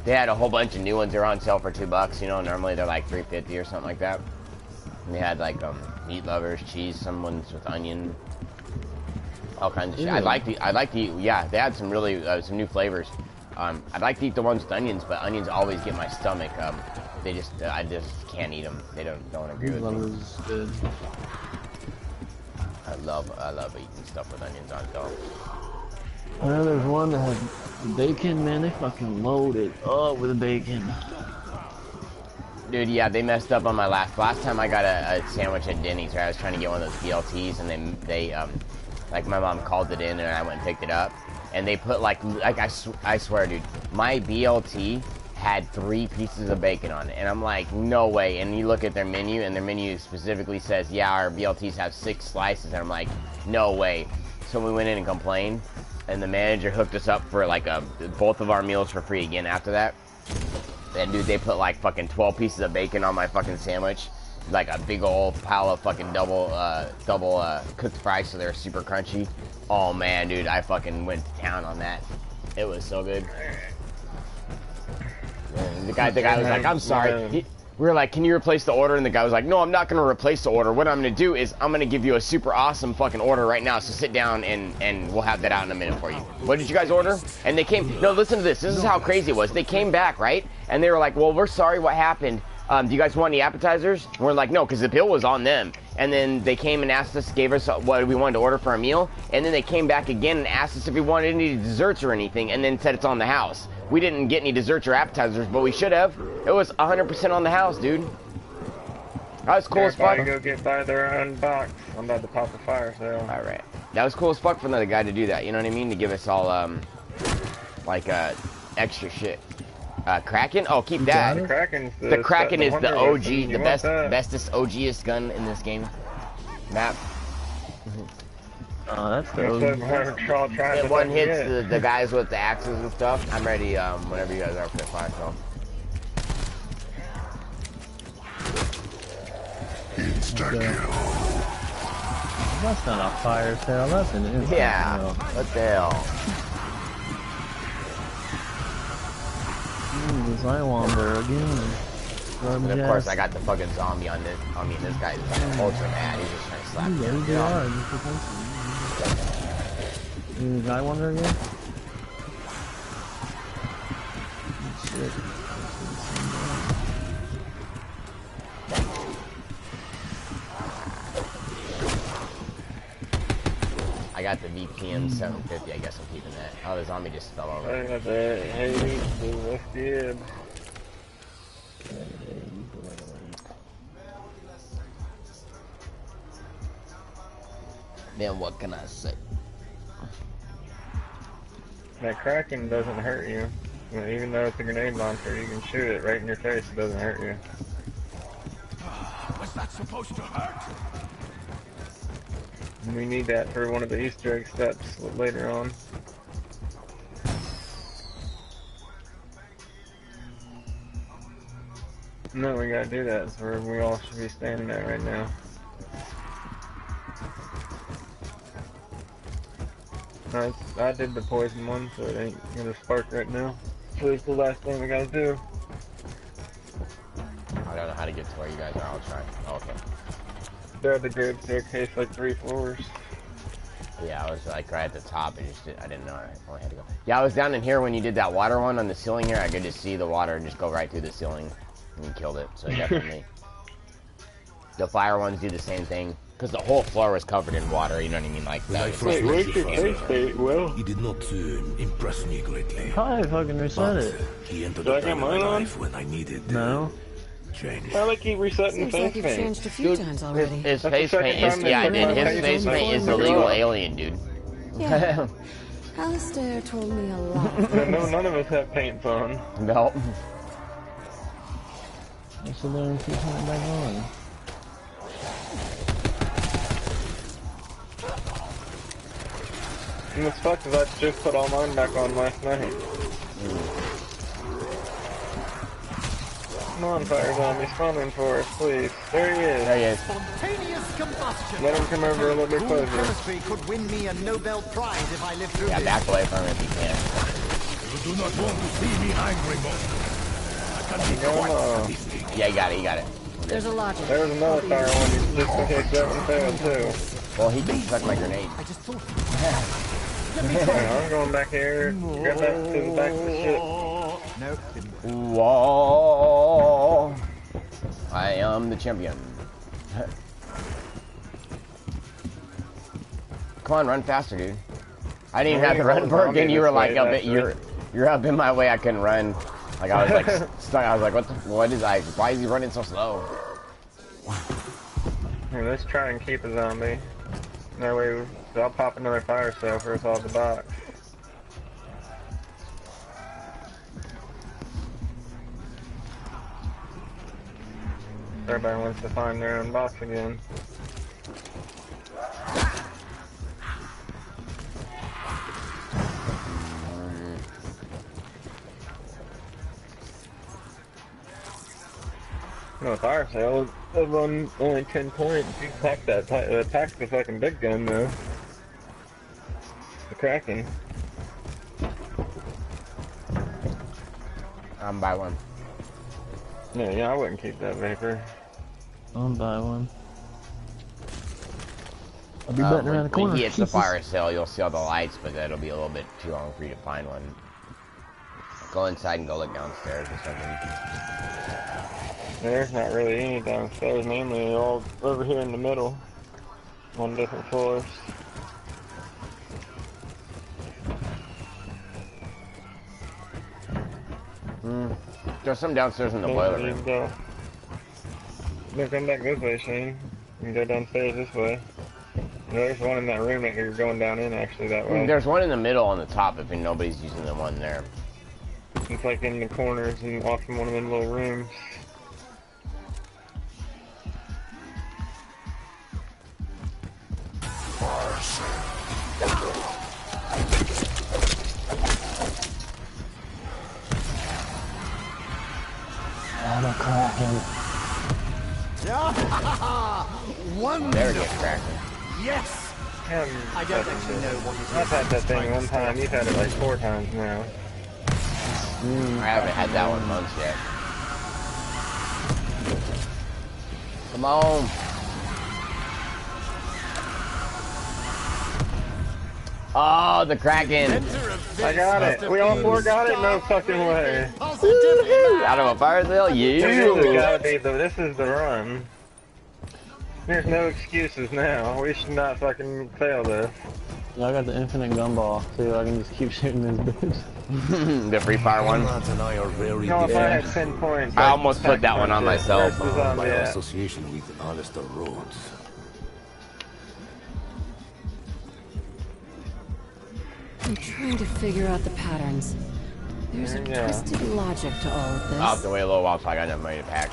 They had a whole bunch of new ones. They're on sale for $2. You know, normally they're like $3.50 or something like that. And they had like meat lovers, cheese, some ones with onion, all kinds of shit. I like the. Yeah, they had some really some new flavors. I'd like to eat the ones with onions, but onions always get my stomach. I just can't eat them. They don't agree with me. Good. I love eating stuff with onions on top. I know there's one that had bacon, man. They fucking loaded up with bacon. Dude, yeah, they messed up on my last time I got a sandwich at Denny's, right? I was trying to get one of those BLTs, and they like my mom called it in, and I went and picked it up, and they put like I swear, dude, my BLT had 3 pieces of bacon on it, and I'm like, no way. And you look at their menu, and their menu specifically says, yeah, our BLTs have 6 slices, and I'm like, no way. So we went in and complained, and the manager hooked us up for like both of our meals for free again after that. And dude, they put like fucking 12 pieces of bacon on my fucking sandwich, like a big old pile of fucking double cooked fries, so they're super crunchy. Oh man, dude, I fucking went to town on that. It was so good. And the guy was like, I'm sorry. We were like, can you replace the order? And the guy was like, no, I'm not going to replace the order. What I'm going to do is I'm going to give you a super awesome fucking order right now. So sit down and we'll have that out in a minute for you. What did you guys order? And they came, no, listen to this. This is how crazy it was. They came back, right? And they were like, well, we're sorry what happened. Do you guys want any appetizers? And we're like, no, because the bill was on them. And then they came and asked us, gave us what we wanted to order for a meal. And then they came back again and asked us if we wanted any desserts or anything, and then said it's on the house. We didn't get any desserts or appetizers, but we should have. It was 100% on the house, dude. That was cool as fuck. Go get by their own box. I'm about to pop the fire sale. All right. That was cool as fuck for another guy to do that. You know what I mean? To give us all like extra shit. Kraken? Oh, keep that. The Kraken is the OG, the bestest, OGest gun in this game. Map. Oh, that's the OG. It one hits the guys with the axes and stuff. I'm ready whenever you guys are for the fire sale. That's not a fire sale, that's an instant Yeah, sale. what the hell? Jesus, I wander again. And of course, I got the fucking zombie on this. I mean, this guy's like ultra mad. He's just trying to slap me. Did I wander again? Shit. I got the VPM 750. I guess I'm keeping that. Oh, the zombie just fell over. I got that. Hey, what's good? Then what can I say? That Kraken doesn't hurt you. I mean, even though it's a grenade launcher, you can shoot it right in your face. It doesn't hurt you. Was that supposed to hurt? We need that for one of the Easter egg steps later on. No, we gotta do that. That's where we all should be standing at right now. I did the poison one, so it ain't gonna spark right now. So it's the last thing we gotta do. I don't know how to get to where you guys are. I'll try. Oh, okay. They're at the great staircase, like 3 floors. Yeah, I was like right at the top. I didn't know I only had to go. Yeah, I was down in here when you did that water one on the ceiling here. I could just see the water just go right through the ceiling, and you killed it. So definitely. The fire ones do the same thing. Because the whole floor was covered in water, you know what I mean? Like that. Wait, where's your save state, Will? He did not impress me greatly. Probably fucking reset it. He entered Did I the get time of my mine on? life when I needed No. change. I keep resetting Seems face like you've paint. changed a few times already. His That's face the paint second is, time yeah, they dude, put his my face face paint is before illegal me. alien, dude. Yeah. Alistair told me a lot. No, none of us have paints on. No. So then keep it back on. And what's fucked is I just put all mine back on last night. Come on, fire zombie, spawn in for us, please. There he is. There he is. Spontaneous combustion. Let him come over a little bit Cool closer. chemistry could win me a Nobel Prize if I live through Yeah, this. back away from him if you can. You do not want to see me angry, monster. I can be Come quite on. sadistic. Yeah, you got it, you got it. There's a logic. There's another fire one, just in case that one failed too. Well, he just stuck my grenade. I just thought. I'm going back here, get back to the back of the ship. No, didn't. Whoa. I am the champion. Come on, run faster, dude. I didn't even have to run for it, then you were like up at you're up in my way, I couldn't run. Like I was like stuck, I was like, what is why is he running so slow? Here, let's try and keep a zombie. That way, I'll pop another fire cell for us all the box. Everybody wants to find their own box again. No, fire sale will run only 10 points. You can pack that. Pack the fucking big gun though. The Kraken. I'm by one. Yeah, I wouldn't keep that vapor. I'll buy one. I'll be butting around the corner. When he hits the fire sale, you'll see all the lights, but that'll be a little bit too long for you to find one. Go inside and go look downstairs or something. There's not really any downstairs, mainly all over here in the middle. On different floors. There's some downstairs in the boiler room. Go. No, come back this way, Shane. You can go downstairs this way. There's one in that room that you're going down in, actually, that way. There's one in the middle on the top if nobody's using the one there. It's like in the corners and off in one of them little rooms. I'm a Kraken. Wonderful. There we go, Kraken. Yes. I don't actually know what it is. I've had that thing one time. You've had it like 4 times now. I haven't had that one months yet. Come on. Oh, the Kraken. I got it. We all 4 got it? No fucking way. Out of a fire sale? This is the run. There's no excuses now. We should not fucking fail this. Yeah, I got the infinite gumball, so I can just keep shooting this bitch. The free fire one? Conrad and I are very No, if I had different. 10 points. I almost put that one on myself. Where's the zombie By at? association with Alistair Rhodes. I'm trying to figure out the patterns. There's a Yeah. twisted logic to all of this. I'll have to wait a little while till I got enough money to pack.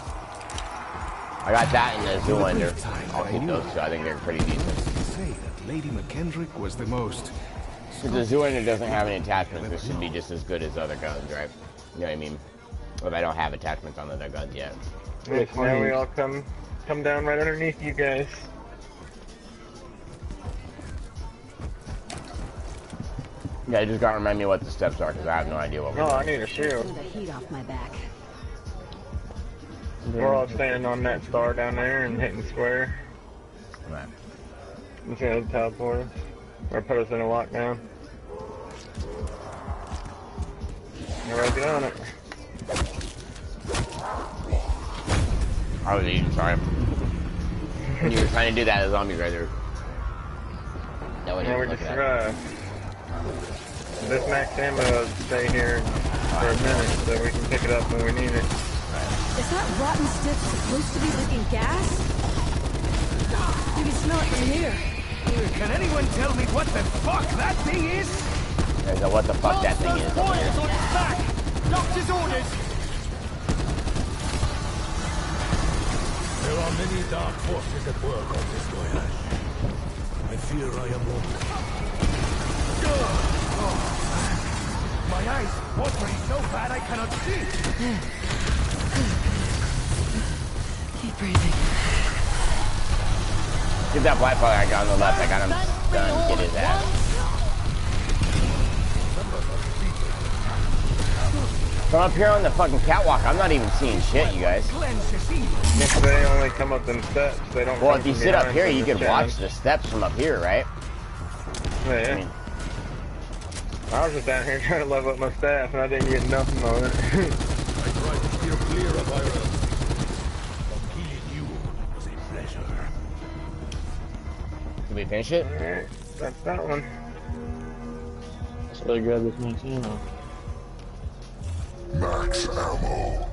I got that and the zoo ender. I'll keep those two. I think they're pretty decent. Say that Lady McKendrick was the most. Because the zoo ender doesn't have any attachments. This should be just as good as other guns, right? You know what I mean? But I don't have attachments on the other guns yet. Yes, now we all come down right underneath you guys. Yeah, you just gotta remind me what the steps are because I have no idea what we're Oh, doing. I need a shield. The heat off my back. We're all standing on that star down there and hitting square. Right. It's gonna teleport us. Or put us in a lockdown. Alright, get on it. I was eating, sorry. When you were trying to do that, a zombie right there. No, we just survived. This max ammo will stay here for a minute so we can pick it up when we need it. Is that rotten stick supposed to be leaking gas? You can smell it from here. Can anyone tell me what the fuck that thing is? What the fuck that thing is? On its back. Doctor's orders. There are many dark forces at work on this voyage. I fear I am one. My eyes watering so bad I cannot see. Keep breathing. Get that black fella I got on the left. I got him done. Get his ass. From up here on the fucking catwalk, I'm not even seeing shit, you guys. If they only come up them steps, they don't. Well, if you sit up here, you could watch the steps from up here, right? Yeah. I mean, I was just down here trying to level up my staff, and I didn't get nothing on it. I tried to steer clear of Ireland. But killing you was a pleasure. Did we finish it? Alright, that's that one. Let's go grab this max ammo. Max ammo.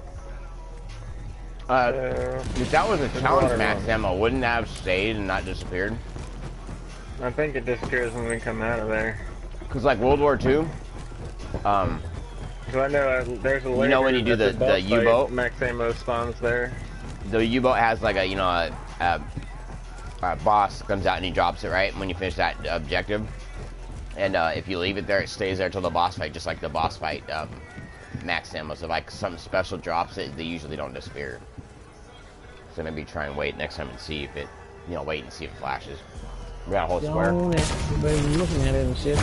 If that was a challenge max ammo, wouldn't that have stayed and not disappeared? I think it disappears when we come out of there. Cause like World War II, so I know there's a layer. You know when you do the U-boat, max ammo spawns there. The U-boat has like a a boss comes out and he drops it right when you finish that objective, and if you leave it there, it stays there till the boss fight, just like the boss fight max ammo. So like something special drops it, they usually don't disappear. So maybe try and wait next time and see if it, wait and see if it flashes. We got a whole square. Everybody's looking at it and shit.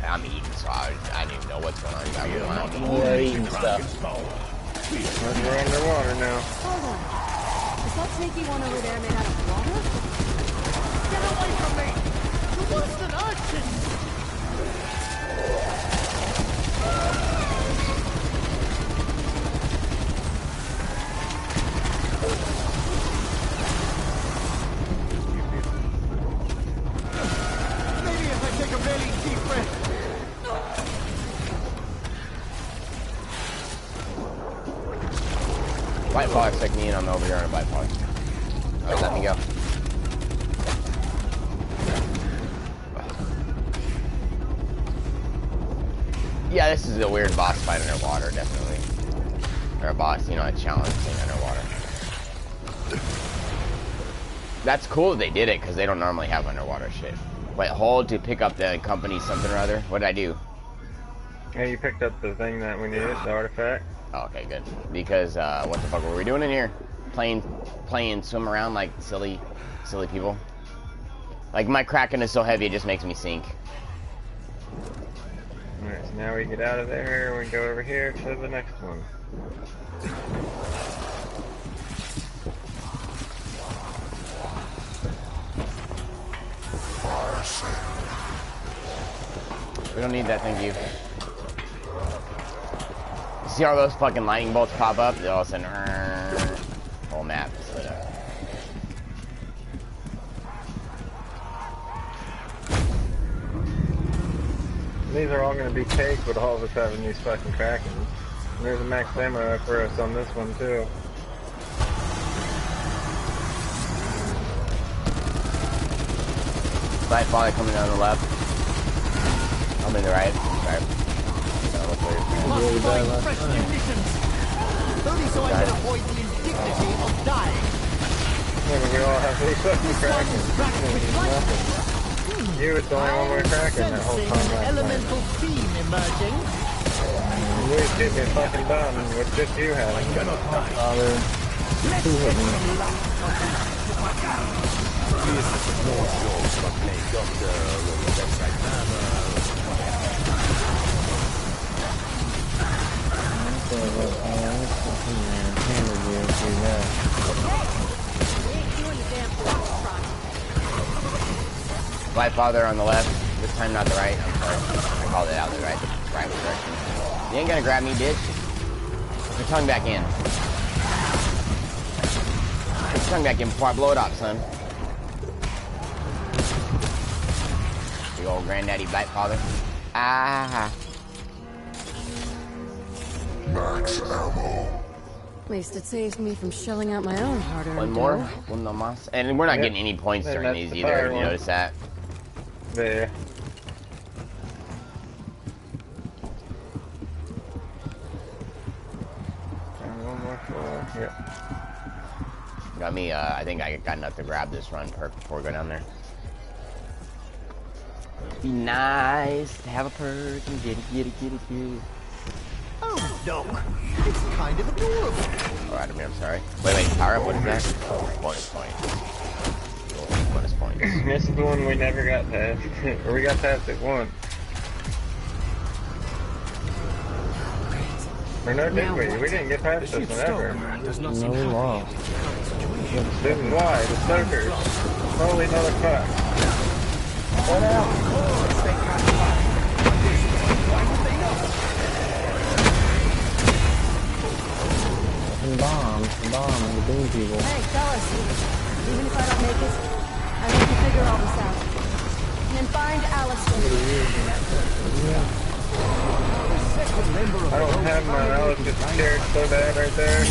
I'm eating, so I don't even know what's going on down here. We're eating stuff. We're underwater now. Hold on. Is that snaky one over there made out of water? Get away from me! You're worse than urchins! Maybe if I take a really deep breath. White Fox, take me in. I'm over here on a White Fox. Alright, let me go. Yeah, this is a weird boss fight underwater, definitely. Or a boss, a challenge thing underwater. That's cool that they did it, because they don't normally have underwater shit. Wait, hold to pick up the company something or other? What did I do? Hey, you picked up the thing that we needed, the artifact. Oh, okay, good. Because, what the fuck were we doing in here? Playing, swim around like silly people? Like, my Kraken is so heavy, it just makes me sink. Alright, so now we get out of there, we go over here to the next one. We don't need that, thank you. See all those fucking lightning bolts pop up? They all of a sudden, whole map is lit up. These are all going to be caked with all of us having these fucking Krakens. And there's a max ammo for us on this one too. Light volley coming down the left. I'm in the right. Sorry. Must find fresh munitions. Only so I can avoid the indignity of dying. Yeah, we all have these fucking Krakens. You was the only one with Kraken that whole time last elemental theme emerging. You was getting me fucking done with just you having it. Let's get some luck. Light father on the left. This time not the right. I'm sorry. I called it out the right. Right direction. You ain't gonna grab me, bitch. your tongue back in. Put your tongue back in before I blow it up, son. Big old granddaddy black father. Ah. Max ammo. At least it saves me from shelling out my own hard-earned One more. dough. One more. And we're not getting any points during these either. Did you notice that? There. And one more floor. Yep. Got me. I think I got enough to grab this run perk before we go down there. Be nice to have a perk and get it. Oh, look. It's kind of adorable. Alright, I'm sorry. Wait, power up, what is that? Bonus point. Bonus points. This is the one we never got past. Or we got past it once. Or no, did we? We didn't get past this one ever. No, we lost. This is why, the soakers. Holy motherfucker. What else? Bomb, the green people. Hey, fellas. Even if I don't make it, I hope you figure all this out. And then find Alistair. I don't have my Alistair scared so bad right there.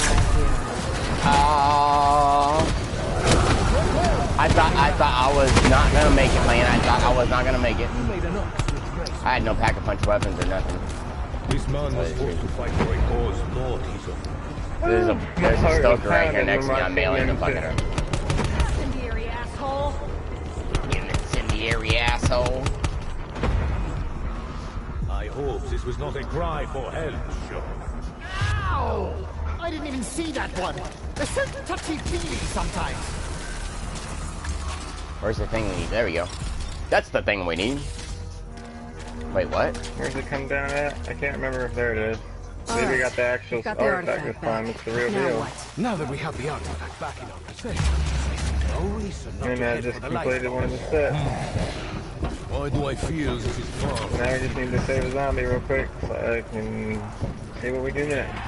I thought I was not gonna make it, man. I thought I was not gonna make it. I had no pack-a-punch weapons or nothing. This man was forced to fight for a cause not his own. There's a stoker right here next to me. I'm bailing the fucking up. Incendiary asshole. You incendiary asshole. I hope this was not a cry for help, Joe. Ow! I didn't even see that one. They're so touchy-feely sometimes. Where's the thing we need? There we go. That's the thing we need. Wait, what? Where's it come down at? I can't remember if there it is. Maybe we got the actual artifact this time. It's the real deal. Now that we have the artifact back in our possession, no reason not And to I head just for the light. completed one of the steps. Why do I feel this is far? Now we just need to save a zombie real quick so I can see what we do next.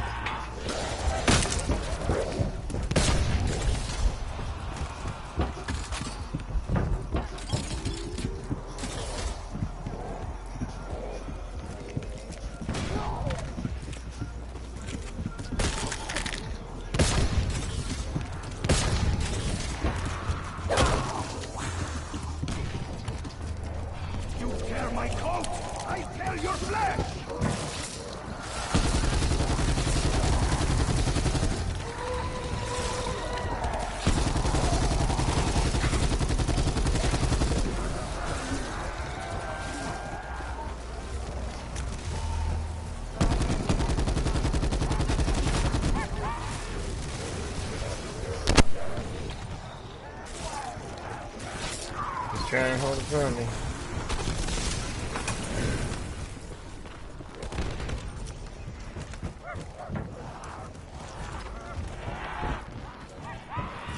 Try and hold it from me.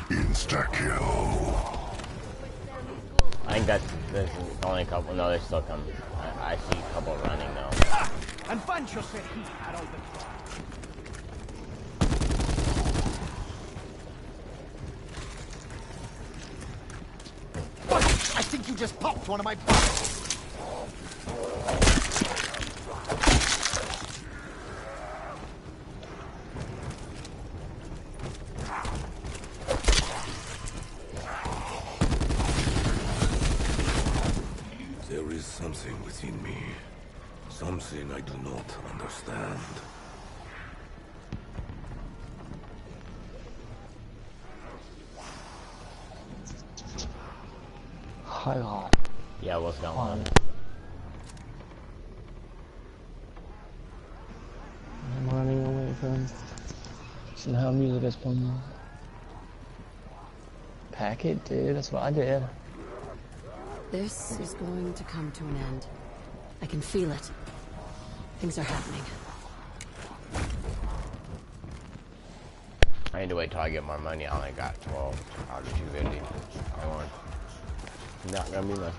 Insta-kill. I think there's only a couple. No, there's still coming. I see a couple running though. And Pancho said he had all the trouble. I think you just popped one of my bullets. There is something within me. Something I do not understand. Hi. Yeah, what's going on? I'm running away from how music is playing. Pack it, dude. That's what I did. This is going to come to an end. I can feel it. Things are happening. I need to wait till I get more money. I only got 12 out of 250. Hold on. Not gonna be enough.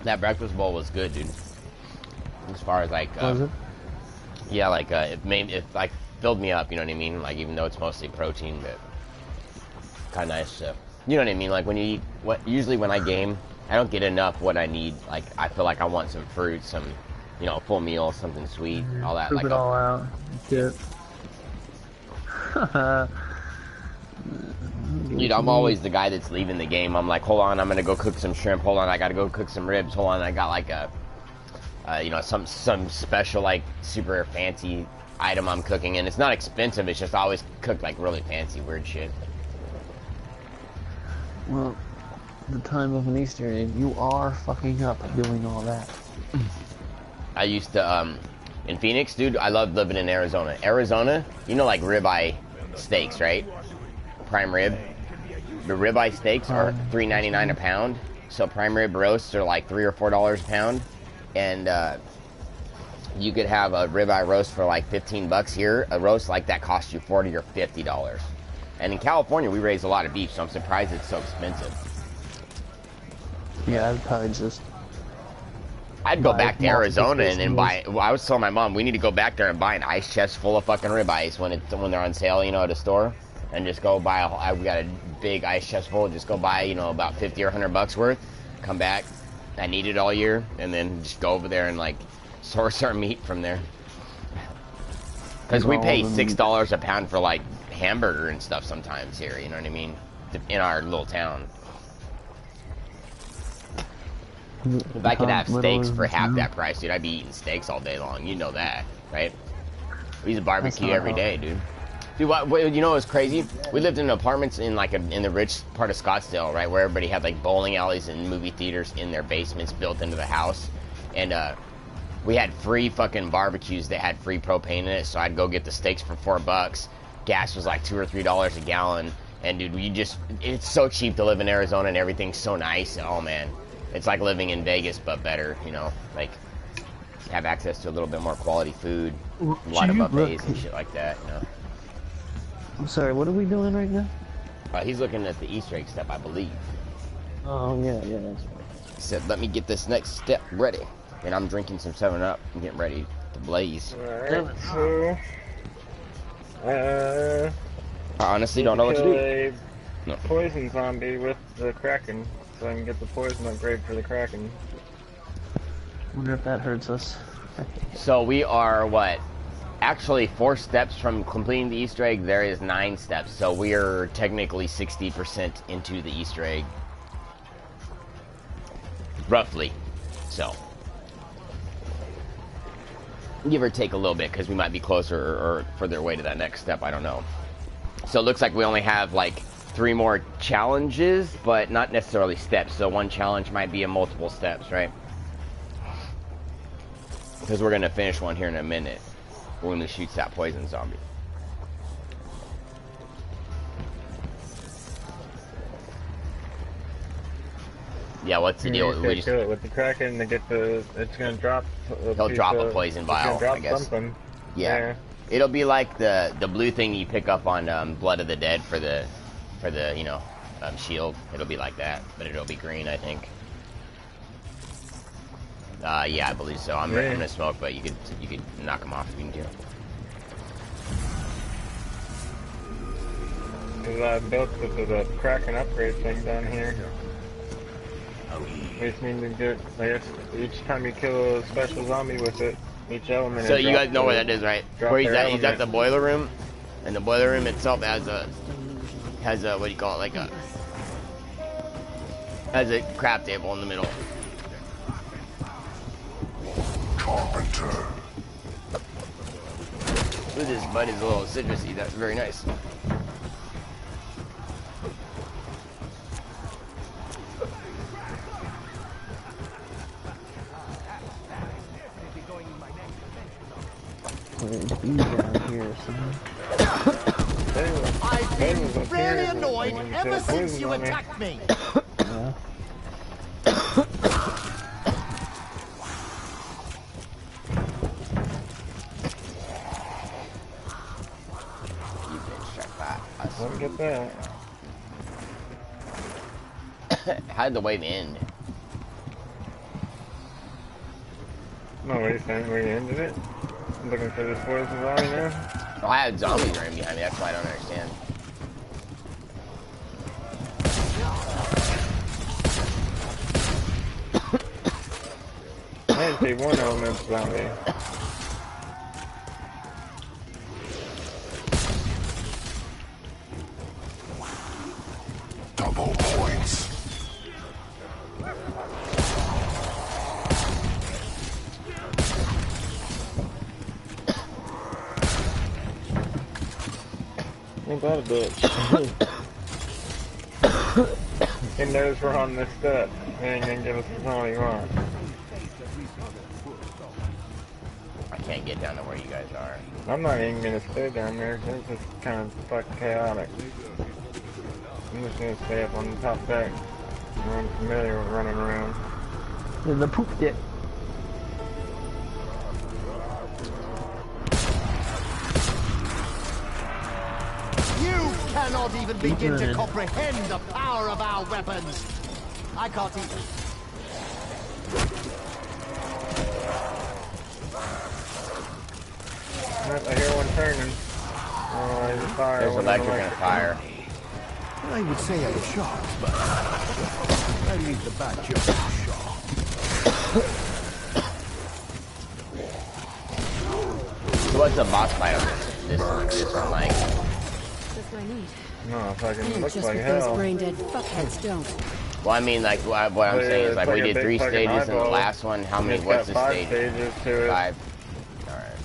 That breakfast bowl was good, dude. As far as like, Was it? yeah, like it like filled me up. You know what I mean? Like even though it's mostly protein, but kind of nice stuff. You know what I mean? Like when you eat usually when I game, I don't get enough what I need. Like I feel like I want some fruit, some, you know, full meal, something sweet, all that. Poop Like it all out. Dip. Dude, I'm always the guy that's leaving the game. I'm like, hold on, I'm gonna go cook some shrimp. Hold on, I gotta go cook some ribs. Hold on, I got like a, you know, some special like super fancy item I'm cooking, and it's not expensive. It's just I always cook like really fancy weird shit. Well, the time of an Easter egg, you are fucking up doing all that. I used to, in Phoenix, dude, I love living in Arizona. Arizona, you know, like ribeye steaks, right? Prime rib. The ribeye steaks are $3.99 a pound. So prime rib roasts are like $3 or $4 a pound. And, you could have a ribeye roast for like 15 bucks here. A roast like that costs you $40 or $50. And in California, we raise a lot of beef, so I'm surprised it's so expensive. Yeah, I'd probably just... I'd go back to Arizona and then buy... Well, I was telling my mom, we need to go back there and buy an ice chest full of fucking ribeyes when they're on sale, you know, at a store. And just go buy we got a big ice chest full. Just go buy, you know, about 50 or 100 bucks worth. Come back. I need it all year. And then just go over there and, like, source our meat from there. Because we pay $6 a pound for, like, hamburger and stuff sometimes here, you know what I mean? In our little town. If I could have steaks for half that price, dude, I'd be eating steaks all day long. You know that, right? We used to barbecue every day, dude. Dude, you know what's crazy? We lived in apartments in like in the rich part of Scottsdale, right, where everybody had like bowling alleys and movie theaters in their basements built into the house, and we had free fucking barbecues that had free propane in it. So I'd go get the steaks for $4. Gas was like $2 or $3 a gallon, and dude, it's so cheap to live in Arizona, and everything's so nice. Oh man, it's like living in Vegas but better, you know, like have access to a little bit more quality food, a lot of buffets and shit like that, you know. I'm sorry, what are we doing right now? He's looking at the Easter egg step, I believe. Oh, yeah, that's right. He said, let me get this next step ready. And I'm drinking some 7-Up and getting ready to blaze. Alright, so... I honestly don't know what to do. No. Poison zombie with the Kraken, so I can get the poison upgrade for the Kraken. Wonder if that hurts us. So we are, what? Actually 4 steps from completing the Easter egg. There is 9 steps, so we are technically 60% into the Easter egg. Roughly. So. Give or take a little bit, because we might be closer or further away to that next step, I don't know. So it looks like we only have like 3 more challenges, but not necessarily steps. So one challenge might be a multiple steps, right? Because we're going to finish one here in a minute when we shoot that poison zombie. Yeah, what's the deal? We just kill it with the Kraken to get the. It's gonna drop. He'll drop a poison vial, I guess. Something. Yeah. It'll be like the blue thing you pick up on Blood of the Dead for the you know shield. It'll be like that, but it'll be green, I think. Yeah, I believe so. I'm gonna smoke, but you could knock them off if you need to. Cause I built the Kraken upgrade thing down here. We just need to get, I guess, each time you kill a special zombie with it, each element. So you guys know where that is, right? Where he's at? He's at the boiler room, and the boiler room itself has a what do you call it? Has a crab table in the middle. Carpenter. With his bud is a little citrusy. That's very nice. Down here, I've been fairly annoyed ever since you attacked me. Yeah. Let me get that. How did the wave end? No, what are you saying? We ended it? I'm looking for this force of zombie now? Oh, I had zombies running behind me, that's why I don't understand. I didn't see one element zombie. Double points. Ain't that a bitch? He knows we're on this step. He ain't gonna give us the all he wants. I can't get down to where you guys are. I'm not even gonna stay down there, it's just kind of fucking chaotic. I'm just gonna stay up on the top deck. I'm familiar with running around. There's a poop dip. You cannot even begin to comprehend the power of our weapons. I can't either. I hear one turning. Oh, there's a fire. There's electric and a fire. I would say I'm shocked, but I leave the bad joke to Shaw. So what's the boss fight on this one like? That's what I need. No, fucking And looks just like what hell. those brain-dead fuckheads don't. Well, I mean, like, what I'm saying is, like, we did 3 stages in the last one. How many, what's the stage? 5 stages to it. 5. Alright.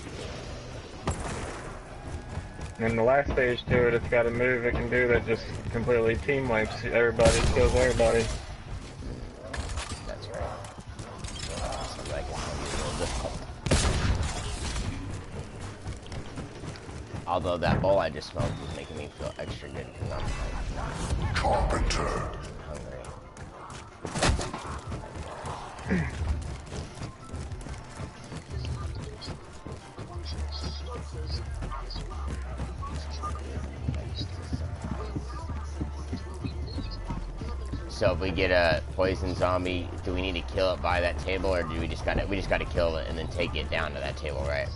And the last stage to it, it's got a move it can do that just completely team wipes everybody, kills everybody. That's right. Sounds like it's gonna be a little difficult. Although that bowl I just smoked is making me feel extra good because I'm like not Carpenter. hungry. So if we get a poison zombie, do we need to kill it by that table, or do we just gotta kill it and then take it down to that table, right?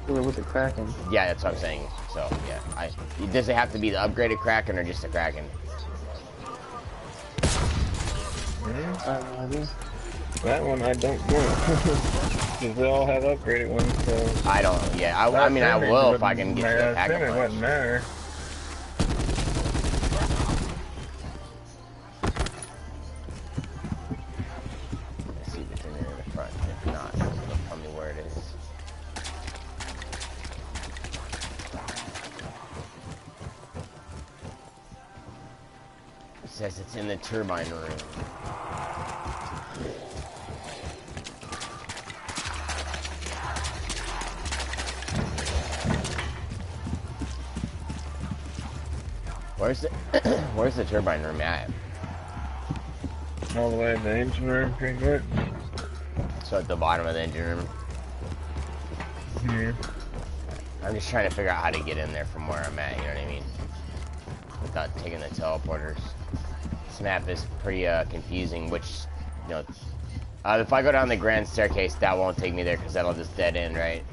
With the Kraken. Yeah, that's what I'm saying. So yeah, does it have to be the upgraded Kraken or just the Kraken? I have no idea. That one I don't know. Because they all have upgraded ones, so... I don't. Yeah, I mean I will if I can get to the pack it wouldn't matter. Let's see if it's in there in the front. If not, it'll tell me where it is. It says it's in the turbine room. Where's the turbine room at? All the way to the engine room, pretty much. So at the bottom of the engine room. Yeah. I'm just trying to figure out how to get in there from where I'm at, you know what I mean? Without taking the teleporters. This map is pretty confusing, which, you know, if I go down the grand staircase, that won't take me there because that'll just dead end, right?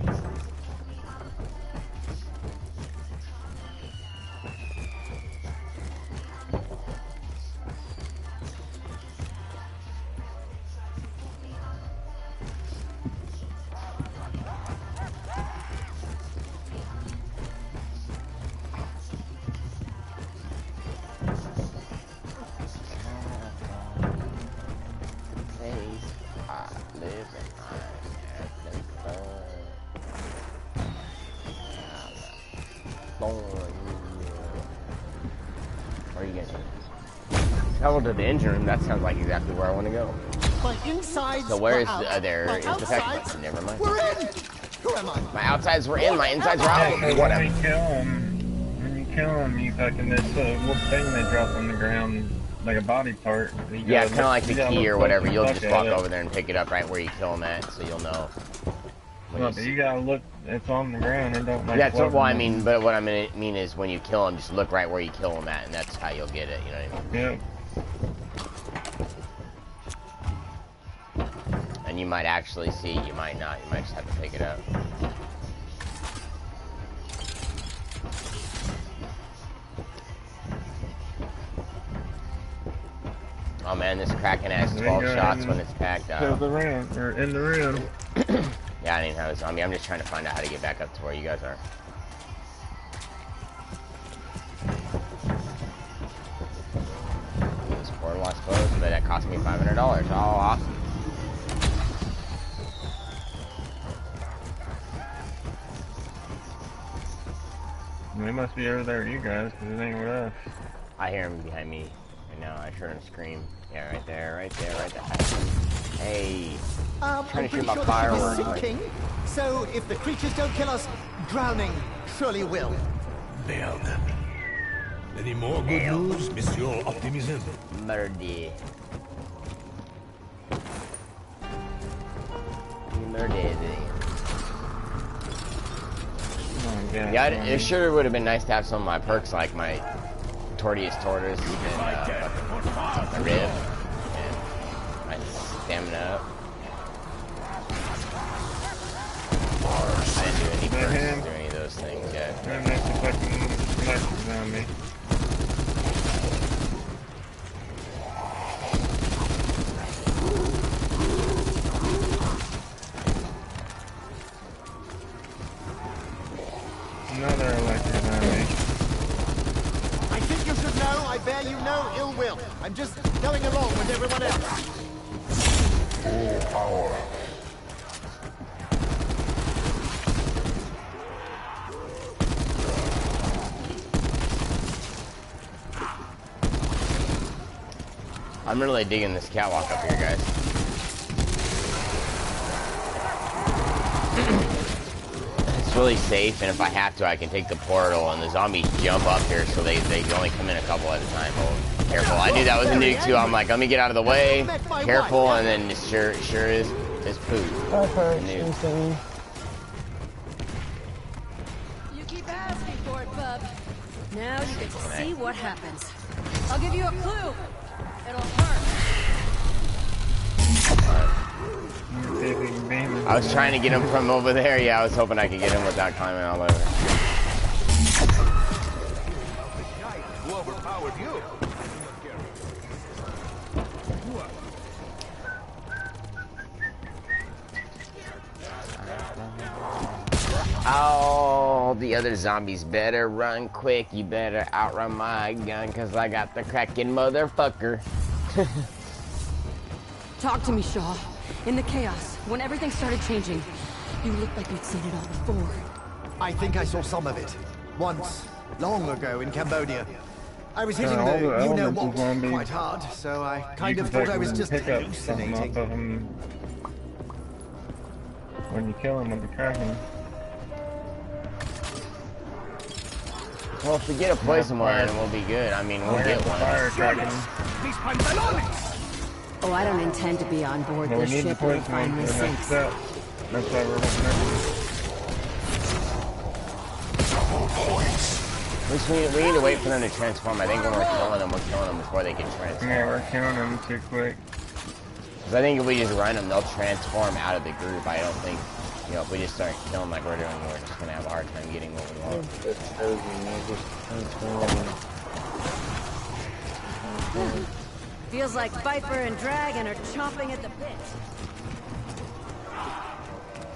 Where are you guys going? Travel to the engine room. That sounds like exactly where I want to go. My insides. So where is there? is the pack? Never mind. We're in. Who am I? My outsides were in. My insides were Yeah, out. 'cause Whatever. when you kill him, you fucking, this little thing they drop on the ground, like a body part. Yeah, kind of like the key or whatever. You'll just walk it. over there and pick it up right where you kill them at, so you'll know. No, but you gotta look, it's on the ground and don't like That's what, float well, I on mean, it. but what I mean is when you kill them, just look right where you kill them at, and that's how you'll get it, you know what I mean? Yeah. And you might actually see. You might not. You might just have to pick it up. Oh man, this Kraken has 12 shots when it's packed out. The rim, or in the rim. Yeah, I didn't have a zombie. I'm just trying to find out how to get back up to where you guys are. This portal, I suppose, but that cost me $500. Oh, awesome. They must be over there, you guys, because it ain't with us. I hear him behind me right now. I heard him scream. Yeah, right there, right there, right there. Hey, trying to shoot my fireworks. Sinking, so if the creatures don't kill us, drowning surely will. Merde. Any more good news, Monsieur Optimism? Murdy. Murdy. Yeah, it sure would have been nice to have some of my perks like my Tortious Tortoise and my rib and my stamina up. I didn't do any perks or any of those things yet. Another electric zombie. I think you should know I bear you no ill will. I'm just going along with everyone else. Full power. I'm really digging this catwalk up here, guys. It's really safe, and if I have to, I can take the portal, and the zombies jump up here, so they only come in a couple at a time. Oh, careful. I knew that was a nuke, too. I'm like, let me get out of the way. Careful, and then it sure is poop. That hurts instantly. You keep asking for it, bub. Now you get to see what happens. I'll give you a clue. It'll hurt. I was trying to get him from over there. Yeah, I was hoping I could get him without climbing all over. Who overpowered you? Oh, the other zombies better run quick. You better outrun my gun, because I got the Kraken motherfucker. Talk to me, Shaw. In the chaos, when everything started changing, you looked like you'd seen it all before. I think I saw some of it. Once, long ago in Cambodia. I was hitting the you-know-what quite hard, so I kind of thought I was just hallucinating. When you kill him with the Kraken. Well, if we get a poison one, we'll be good. I mean, we'll get one. Fire Kraken. Oh, I don't intend to be on board this ship when it finally sinks. That's why we're looking We need to wait for them to transform. I think when we're killing them before they can transform. Yeah, we're killing them too quick. Because I think if we just run them, they'll transform out of the group. I don't think, you know, if we just start killing like we're doing, we're just going to have a hard time getting what we want. Feels like Viper and Dragon are chomping at the bit.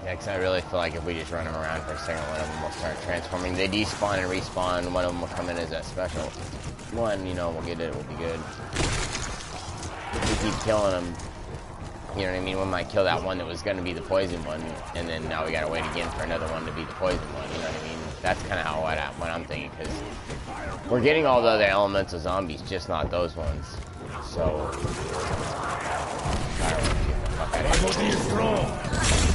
Yeah, because I really feel like if we just run them around for a second, one of them will start transforming. They despawn and respawn. One of them will come in as a special one. You know, we'll get it. We'll be good. If we keep killing them, you know what I mean? We might kill that one that was going to be the poison one, and then now we got to wait again for another one to be the poison one. You know what I mean? That's kind of how what I'm thinking, because we're getting all the other elemental zombies, just not those ones. So, I will be strong.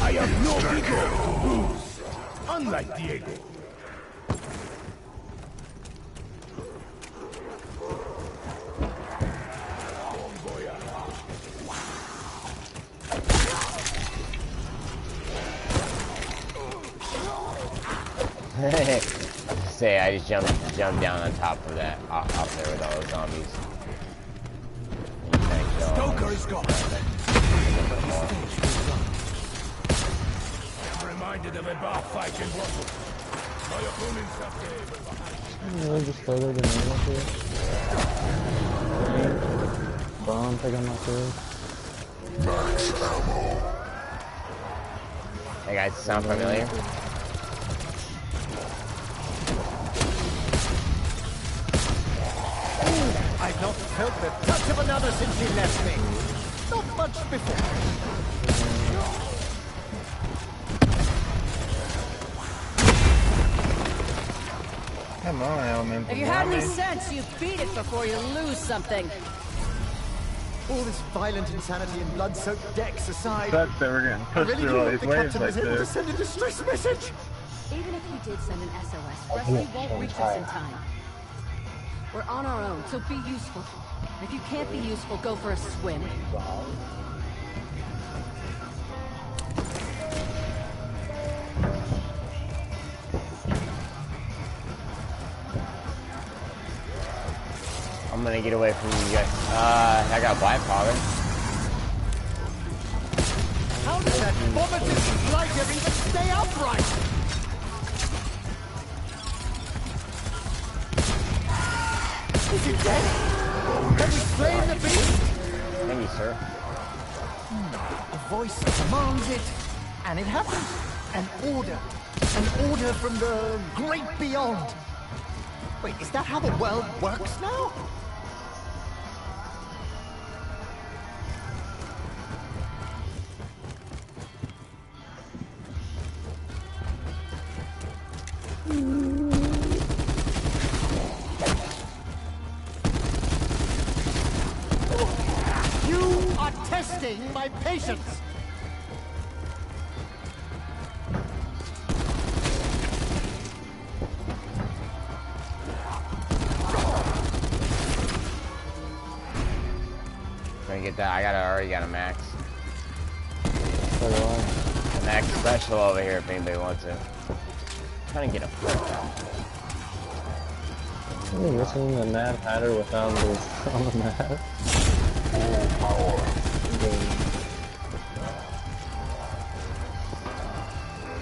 I am no ego to lose. Unlike Diego. Say, I just jumped down on top of that, off there with all those zombies. Stoker is gone. reminded of a bar fight in Brussels. My opponents have just throw their grenade up here. Bomb, take on my kill. Max ammo. Hey guys, sound familiar? I've not felt the touch of another since he left me. Not much before. Come on, Elemental. If you had any sense, you'd beat it before you lose something. All this violent insanity and blood-soaked decks aside, Sucks that we're getting I pushed really through do all hope these the waves captain like was able to this. send a distress message. Even if he did send an SOS, Rusty won't reach us in time. We're on our own, so be useful. If you can't be useful, go for a swim. I'm gonna get away from you guys. I got Black Father. How did that vomited blighter even stay upright? Is it dead? Have we slain the beast? Thank you, sir. A voice commands it, and it happens. An order. An order from the great beyond. Wait, is that how the world works now? You are testing my patience. Gonna get that. I already got a max. So do I. A max special over here if anybody wants it. Trying to get a perk. Are you missing the Mad Hatter without the on the map?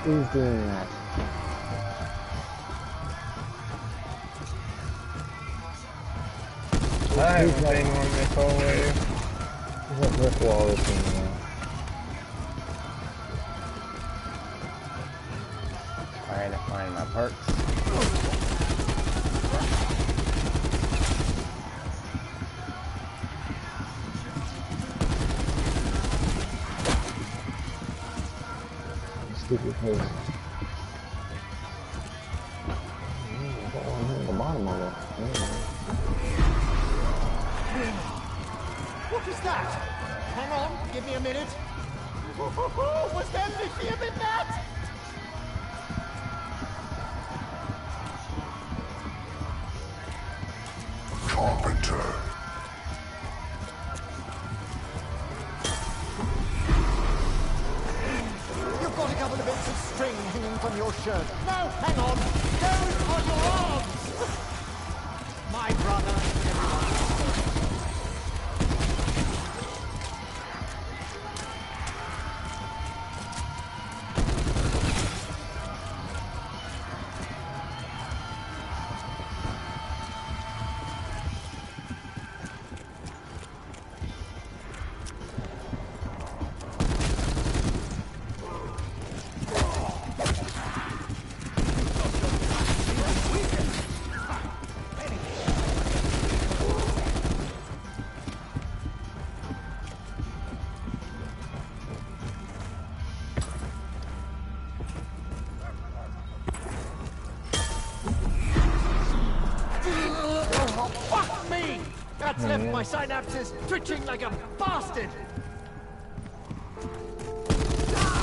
Who's doing that? I haven't been on this whole wave. There's a brick wall that's in there. Trying to find my perks. Stupid face. Got one here at the bottom of it. What is that? Hang on, give me a minute. Was there lithium in that? Carpenter. You've got a couple of bits of string hanging from your shirt. No, hang on. Those are your arms. My brother, everyone. Fuck me! That's left my synapses twitching like a bastard!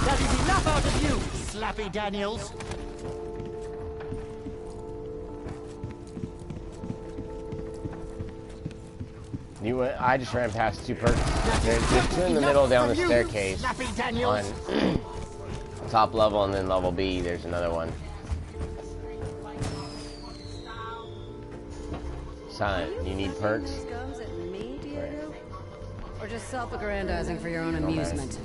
That is enough out of you, Slappy Daniels! I just ran past two perks. There's two in the middle down the staircase. On top level and then level B, there's another one. Silent, you need perks? Or just self-aggrandizing for your own amusement?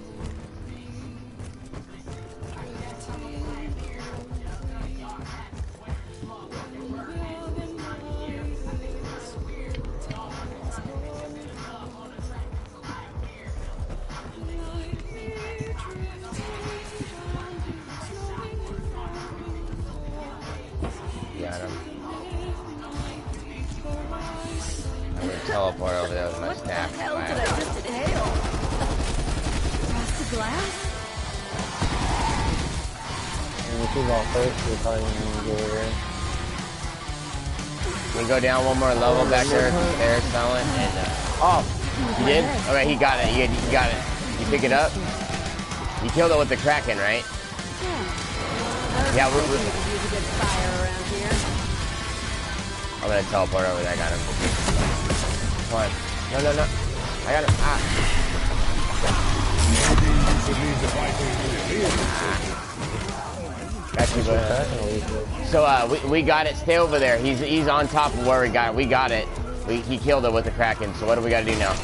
he's all first, we're probably gonna go over there. We go down one more level back there at the stairs, Silent, and oh, you did? Okay, he got it. He got it. You pick it up. You killed it with the Kraken, right? Yeah, we're I'm gonna teleport over there. I got him. Come on. No. I got him. So we got it. Stay over there. He's on top of where we got it. We got it. He killed it with the Kraken. So what do we got to do now?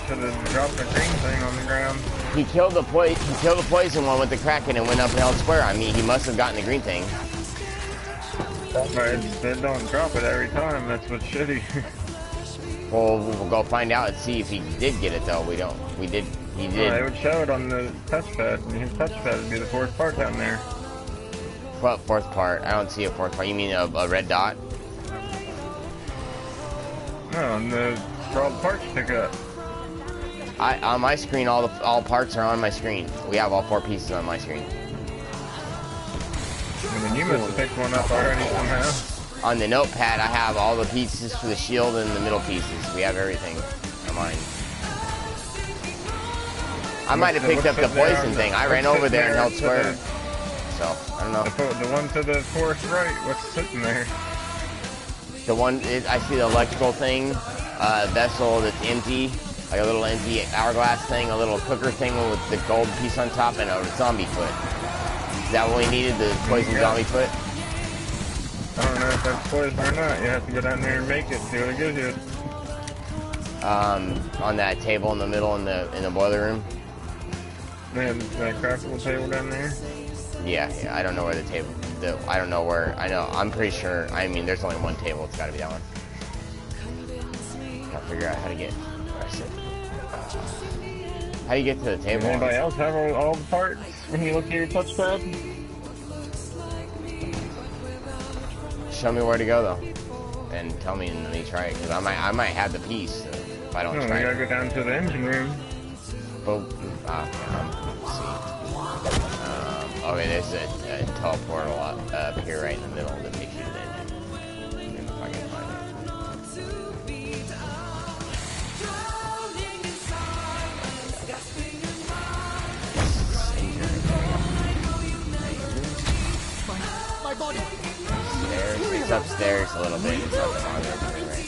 Should have dropped the green thing on the ground. He killed the poison one with the Kraken and went up and held square. I mean, he must have gotten the green thing. But it don't drop it every time. That's what's shitty. Well, we'll go find out and see if he did get it though. We don't. He did. It would show it on the touchpad, and his touchpad would be the fourth part down there. What fourth part? I don't see a fourth part. You mean a red dot? No, on for all the parts you pick up. On my screen, all parts are on my screen. We have all 4 pieces on my screen. And then you must have picked one up already somehow. On the notepad, I have all the pieces for the shield and the middle pieces. We have everything on mine. I might have picked up the poison thing. I ran over there and held square. So, I don't know. The one to the fourth right, what's sitting there? The one, I see the electrical thing, vessel that's empty. Like a little empty hourglass thing, a little cooker thing with the gold piece on top, and a zombie foot. Is that what we needed, the poison zombie foot? I don't know if that's poison or not. You have to go down there and make it, see what it gives you. On that table in the middle in the boiler room? Man, that craftable table down there? Yeah, I don't know where the table, I don't know where, I'm pretty sure, I mean, there's only one table, it's gotta be that one. Gotta figure out how to get. How do you get to the table? Does anybody else have all the parts when you look at your touchpad? Show me where to go though, and tell me and let me try it because I might have the piece if I don't try it. We gotta go down to the engine room. But let's see. Okay, there's a teleportal up here right in the middle that takes you to the engine. If I can find it. My body. It's upstairs a little bit. It's not the right.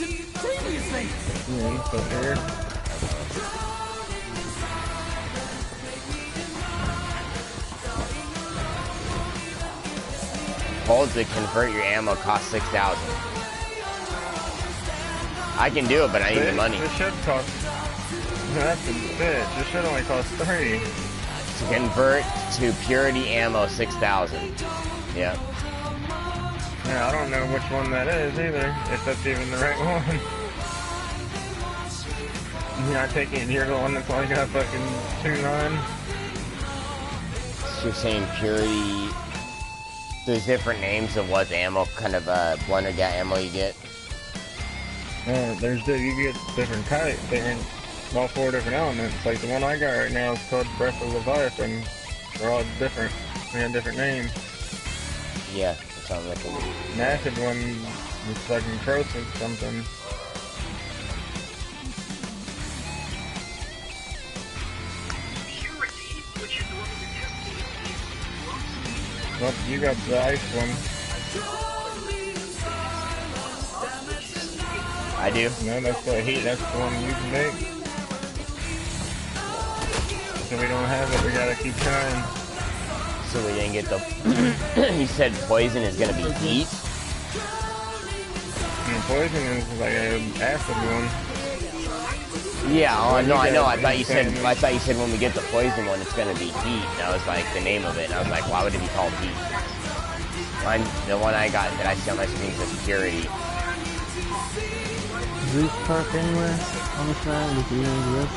Yeah, he's still here. Hold to convert your ammo costs 6,000. I can do it, but I need the money. It should cost. That's a bitch. It should only cost 3. To convert to purity ammo, 6,000. Yep. Yeah, I don't know which one that is either, if that's even the right one. Yeah, I take it you're the one that's only got fucking 2.9. So you're saying purity, there's different names of what ammo, kind of blender gat ammo you get? You get different types, all 4 different elements. Like the one I got right now is called Breath of Leviathan. They're all different. They have different names. Yeah, that sounds like a an acid one is fucking corrosive something. Well, you got the ice one. I do? No, that's the heat. That's the one you can make. So we don't have it. We gotta keep trying. So we didn't get the... You said poison is gonna be heat? And poison is like an acid one. Yeah, I know. I thought you said when we get the poison one, it's gonna be heat. That was like the name of it. And I was like, why would it be called heat? The one I got that I see on my screen says purity. Zeus park anywhere on the side with the list?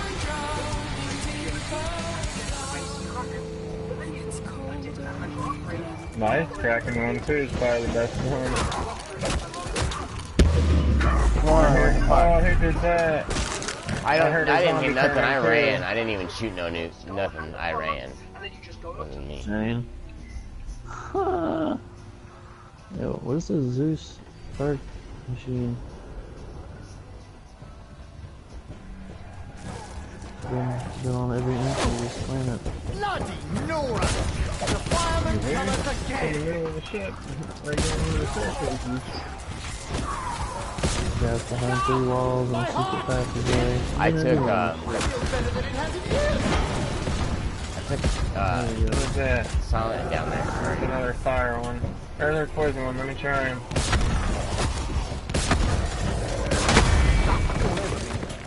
Nice cracking one too is probably the best one. Oh, who did that? I didn't hit nothing. I ran. I didn't even shoot nothing. I ran. Wasn't me. Insane. Huh. Yo, what is this Zeus card machine? Been on every inch of this planet. Bloody Nora! The fireman colours again! Guys behind 3 walls and a secret passageway. I took What's that? Silent down there. There's another fire one. Or another poison one. Let me try him.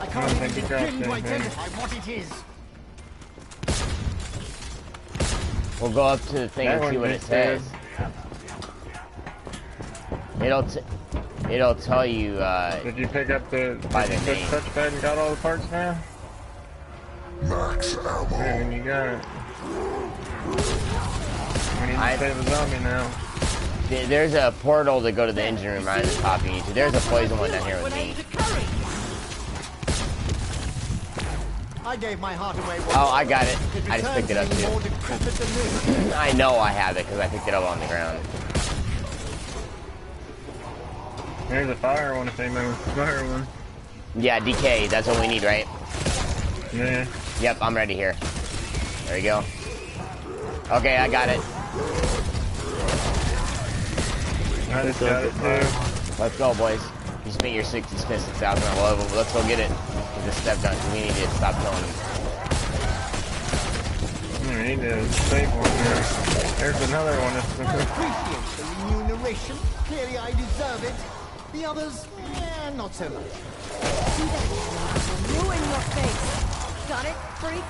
I can't even begin to identify what it is. We'll go up to the thing and see what it says. It'll tell you. Did you pick up the name. touchpad and got all the parts now? Max ammo. Yeah, and you got it. We need to save a zombie now. There's a portal to go to the engine room right at the top of you. There's a poison one down here with me. I gave my heart away once. Oh, I got it. I just picked it up too. I know I have it because I picked it up on the ground. There's a fire one if they move. Fire one. Yeah, DK. That's what we need, right? Yeah. Yep, I'm ready here. There you go. Okay, I got it. I just got it too. Let's go, boys. You spent your 6,000 on level. Let's go get it. Get this step done. We need to stop killing them. We need to save one there. There's another one. I appreciate the remuneration. Clearly I deserve it. The others, not so much. Ruin your face. Got it, freak?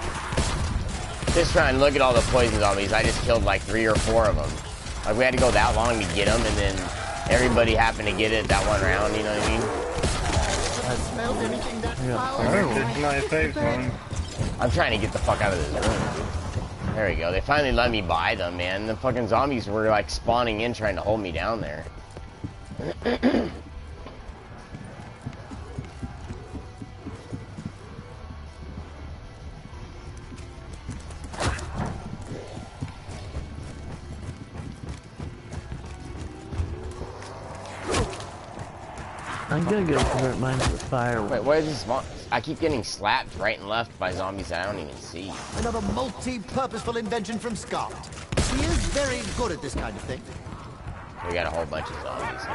This round, look at all the poison zombies. I just killed like 3 or 4 of them. Like, we had to go that long to get them, and then everybody happened to get it that one round, you know what I mean? I smelled anything that foul. There's my safe one. I'm trying to get the fuck out of this room. There we go. They finally let me buy them, man. The fucking zombies were like spawning in trying to hold me down there. I'm gonna go convert mine to the fire. Wait, what is this? I keep getting slapped right and left by zombies that I don't even see. Another multi-purposeful invention from Scott. He is very good at this kind of thing. We got a whole bunch of zombies.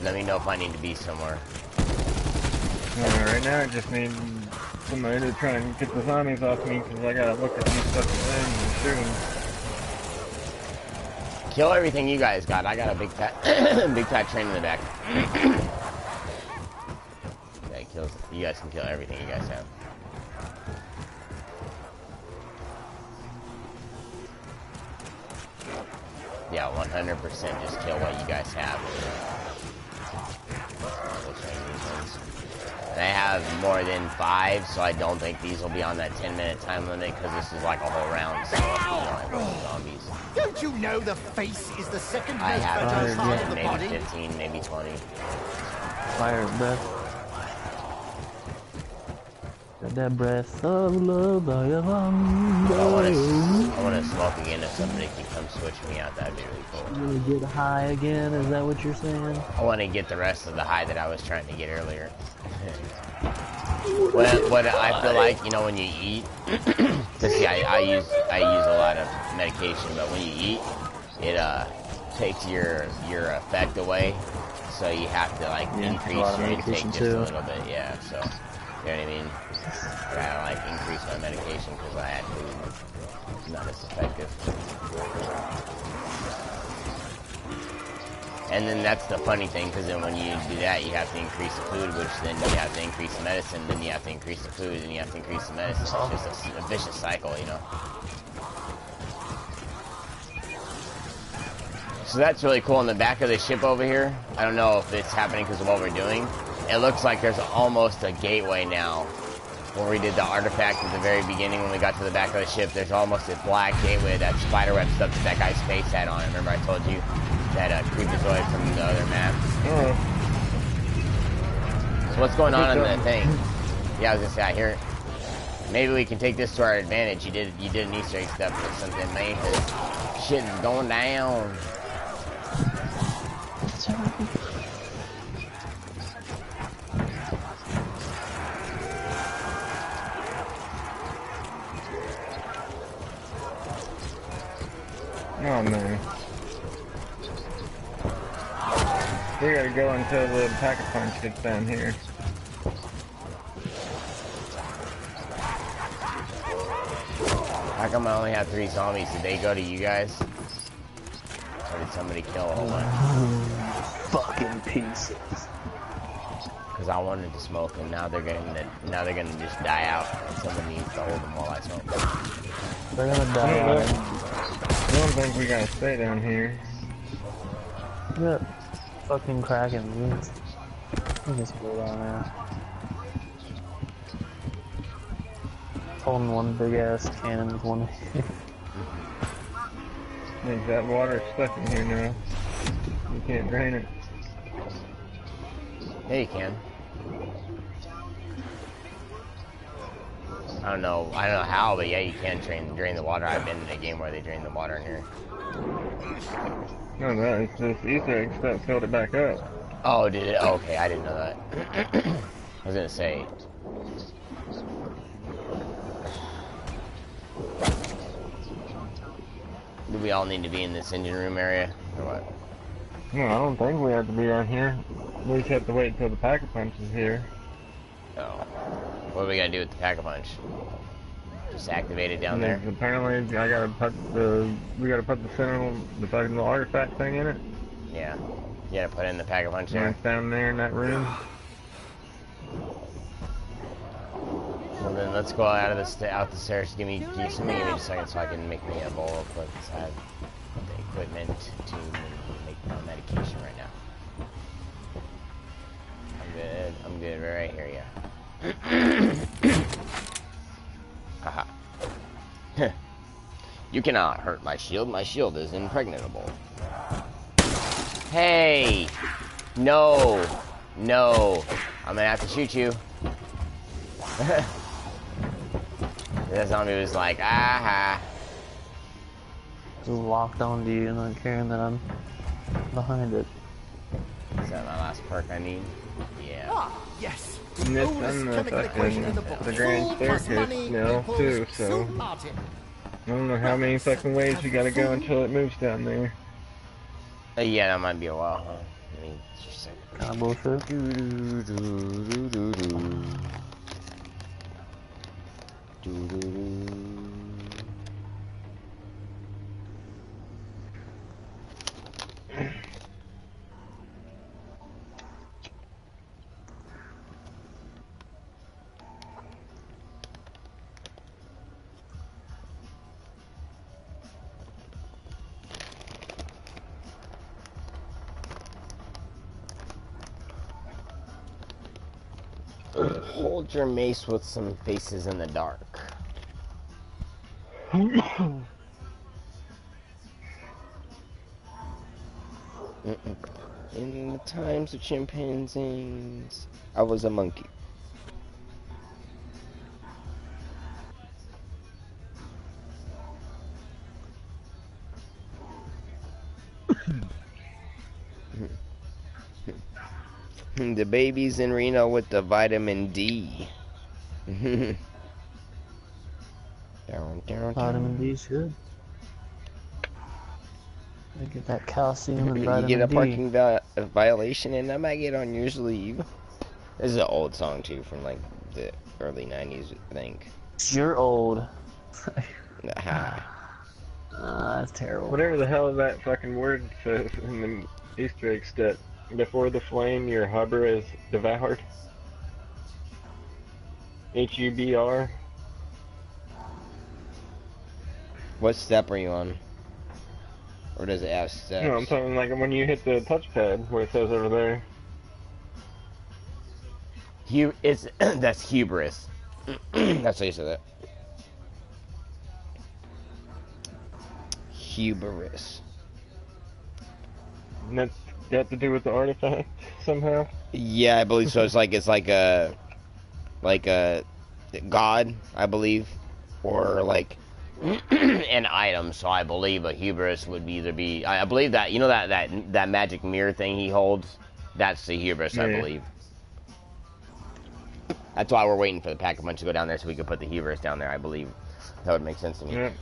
Let me know if I need to be somewhere. Right now I just need somebody to try and get the zombies off me because I gotta look at these fucking things and shoot them. Kill everything you guys got. I got a big fat, big fat train in the back. Yeah, you guys can kill everything you guys have. Yeah, 100% just kill what you guys have. And I have more than 5, so I don't think these will be on that 10-minute time limit because this is like a whole round. So zombies. Don't you know the face is the second most I have fertile part of the maybe body? 15, maybe 20. Fire breath. Got that breath of love. I want to smoke again if somebody can come switch me out. That'd be really cool. You want to get high again? Is that what you're saying? I want to get the rest of the high that I was trying to get earlier. What I feel like, you know, when you eat, cause see, I use a lot of medication, but when you eat, it takes your effect away, so you have to like increase your intake just a little bit, yeah. So you know what I mean? I gotta like increase my medication because I had food. It's not as effective. And then that's the funny thing, because then when you do that, you have to increase the food, which then you have to increase the medicine, then you have to increase the food, and you have to increase the medicine. It's just a vicious cycle, you know? So that's really cool. On the back of the ship over here, I don't know if it's happening because of what we're doing. It looks like there's almost a gateway now. When we did the artifact at the very beginning, when we got to the back of the ship, there's almost a black gateway, that spiderweb stuff that guy's face had on it. Remember I told you? That creepazoid from the other map. So what's going on in the thing? Yeah, I was gonna say I hear it. Maybe we can take this to our advantage. You did an Easter egg stuff or something, man. Shit is going down. Oh man. We gotta go until the pack-a-punch gets down here. How come I only have 3 zombies? Did they go to you guys? Or did somebody kill a whole bunch? Fucking pieces. Because I wanted to smoke them, now they're gonna just die out. And someone needs to hold them while I smoke them. They're gonna die out. I don't think we gotta stay down here. Yeah. Fucking cracking. You just go down there. Holding one big ass cannon with one hand. There's that water stuck in here now. You can't drain it. Yeah, you can. I don't know how, but yeah, you can drain the water. I've been in a game where they drain the water in here. No, it's just Easter egg stuff filled it back up. Oh, did it? Oh, okay, I didn't know that. I was gonna say. Do we all need to be in this engine room area, or what? No, I don't think we have to be down here. We just have to wait until the pack-a-punch is here. Oh. What do we gotta do with the pack-a-punch? Just activate it down there? Apparently, we gotta put the center, the fucking little artifact thing in it. Yeah. You gotta put in the pack-a-punch there. It's down there in that room. Well then, let's go out of the stairs. Give me just a second so I can make me a bowl real quick. So I have the equipment to make my medication right now. I'm good. Right here, yeah. Haha. You cannot hurt my shield. My shield is impregnable. Hey! No! No! I'm gonna have to shoot you. That zombie was like, aha. Just locked onto you and not caring that I'm behind it. Is that my last perk I need? Yeah. Ah, yes. And this and the grand staircase now too, so I don't know how many fucking ways you gotta go until it moves down there. Yeah, that might be a while, huh? I mean, just Kind of bullshit. Hold your mace with some faces in the dark. In the times of chimpanzees, I was a monkey. The babies in Reno with the vitamin D. Vitamin D should. I get that calcium and vitamin You get a D. parking violation and I might get on your sleeve. This is an old song too from like the early 90s, I think. You're old. That's terrible. Whatever the hell that fucking word says in the Easter egg step. Before the flame, your hubber is devoured. HUBR. What step are you on? Or does it have steps? No, I'm talking like when you hit the touchpad, where it says over there. That's hubris. That's how you say that. Hubris. And that's got to do with the artifact somehow? Yeah, I believe so. It's like a god, I believe, or like an item. So I believe a hubris would either be. I believe that, you know, that magic mirror thing he holds. That's the hubris, I believe. That's why we're waiting for the pack-a-punch to go down there so we can put the hubris down there. I believe that would make sense to me. Yeah.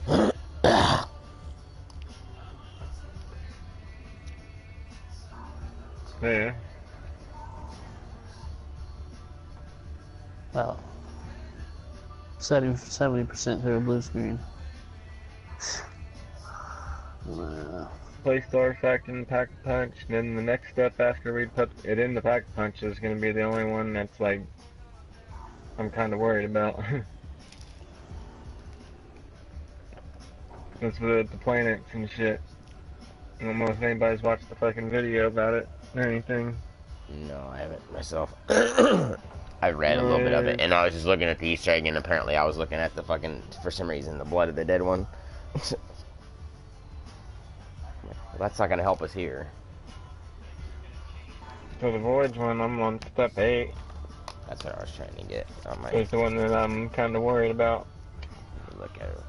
Yeah. Well, 70% through a blue screen. Place the artifact in the pack-a-punch, then the next step after we put it in the pack-a-punch is going to be the only one that's like I'm kind of worried about. That's the planets and shit. I don't know if anybody's watched the fucking video about it or anything. No, I haven't myself. I read a little bit of it, and I was just looking at the Easter egg, and apparently I was looking at the fucking, for some reason, the blood of the dead one. Well, that's not going to help us here. For the Voyage one, I'm on step 8. That's what I was trying to get on my... It's the one that I'm kind of worried about. Look at it.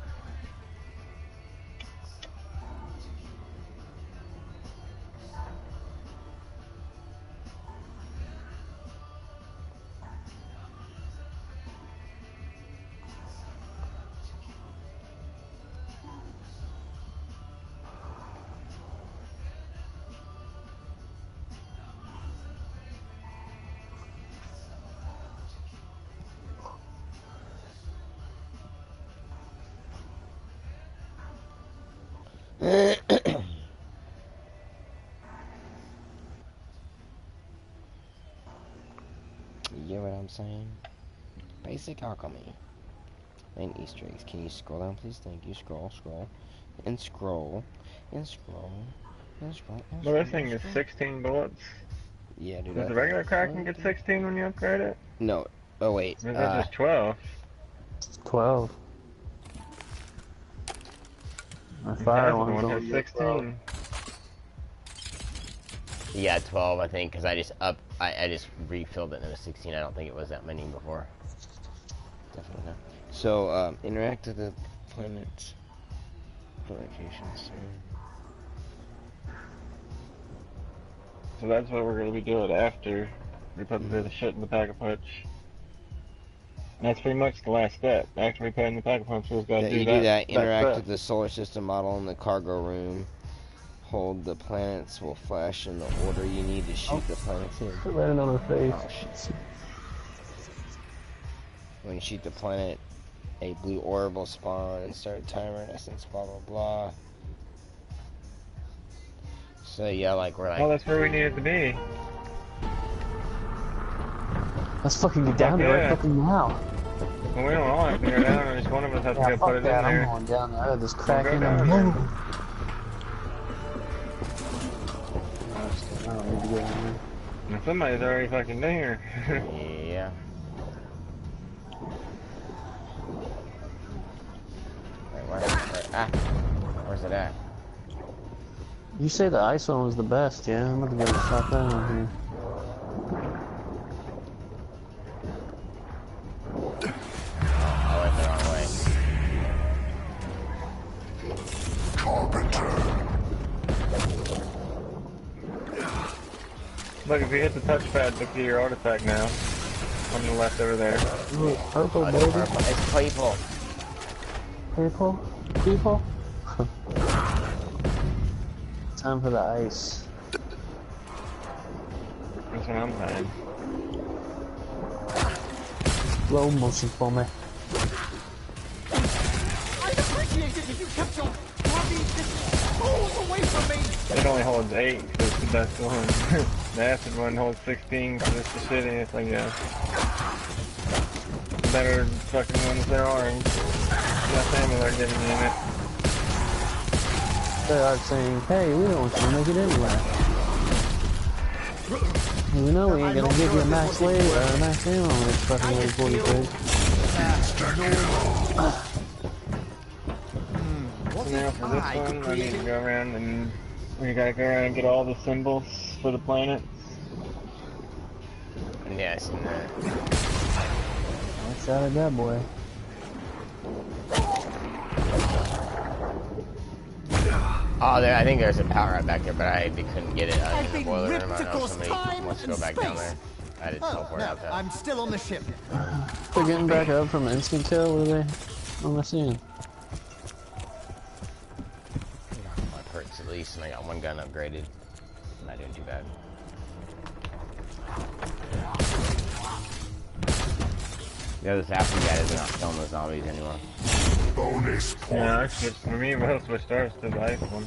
You get what I'm saying? Basic alchemy. And Easter eggs. Can you scroll down, please? Thank you. Scroll, scroll. And scroll. And scroll. And scroll. And Well, this thing is 16 bullets. Yeah, dude. Does the regular Kraken get 16 when you upgrade it? No. Oh, wait. Or is it just 12? 12. My fire one's one only has 16. Yeah, 12, I think, because I just refilled it and it was 16. I don't think it was that many before. Definitely not. So, interact with the planets. Locations. So that's what we're going to be doing after we put the shit in the pack-a-punch. That's pretty much the last step. After we put in the pack-a-punch, we've got to do that. Interact with the solar system model in the cargo room. Hold the planets will flash in the order you need to shoot the planets in. Put landing on her face. Oh, shit. When you shoot the planet, a blue orb will spawn and start a timer in essence, blah blah blah. So yeah, like we're like... Oh, that's where we need it to be. Let's fucking get down there right fucking now. Well, we don't all have to go down, at least one of us has to go put it in there. I'm going down there. I got this Kraken. Go I'm down moving. I don't need to go down there. Now, somebody's already fucking there. Yeah. Where's it at? You say the ice one was the best, yeah? I'm gonna go stop that one here. I went the wrong way. Carpenter. Look, if you hit the touchpad, look at your artifact now. On the left over there. Ooh, purple, baby. It's purple. Purple? People? Time for the ice. That's what I'm saying. Slow motion for me. I'd appreciate it if you kept your bloody balls away from me! It only holds 8, so it's the best one. The acid one holds 16, because it's the shittiest, I guess. Better fucking ones there are, and less ammo they're giving you in it. They are saying, hey, we don't want you to make it anyway. We know we ain't gonna give you a max weight or a max ammo on this fucking little 43. So now for this one, I need to go around and we gotta go around and get all the symbols for the planets. Yeah, I seen that. What's out of that boy? Oh, there. I think there's a power up back there, but I couldn't get it in the boiler room. I don't know if somebody wants to go back down there. I had to teleport out there. I'm still on the ship. They're getting back up from an instant kill. What are they? What am I seeing? My perks at least, and I got one gun upgraded. I'm not doing too bad. The other half of that is not killing the zombies anymore. Bonus points. Yeah, I switched. For me, most switched ours to the ice one.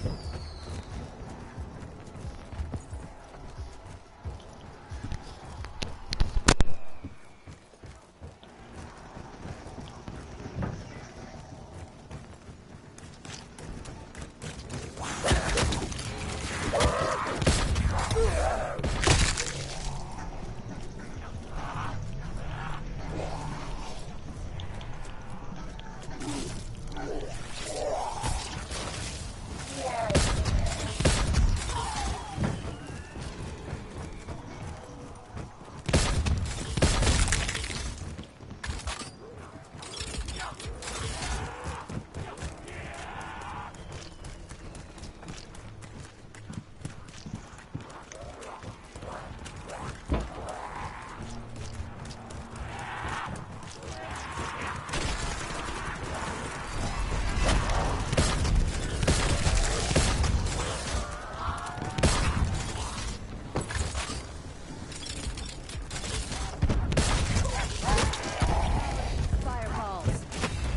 Fireballs.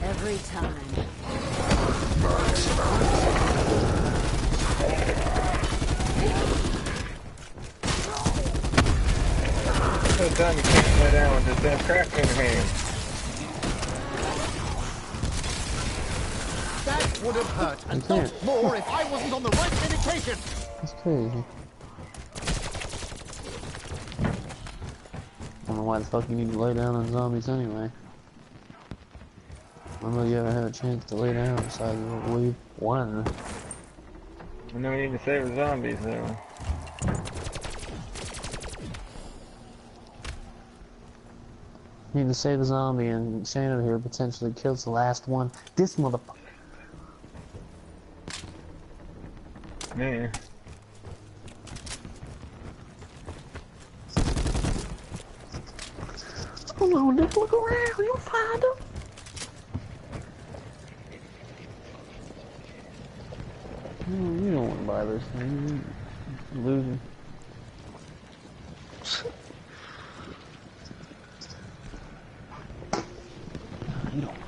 Every time. So done, you can't lay down with this damn crack in your hand. That would have hurt, and not more if I wasn't on the right medication. That's crazy. I don't know why the fuck you need to lay down on zombies anyway. I don't know if you ever had a chance to lay down besides wave 1. I know we need to save the zombies though. You need to save the zombie and Shane over here potentially kills the last one. This motherfucker. Yeah. Hold on, Nick, look around, you'll find him. You don't want to buy this thing, you're losing. You don't.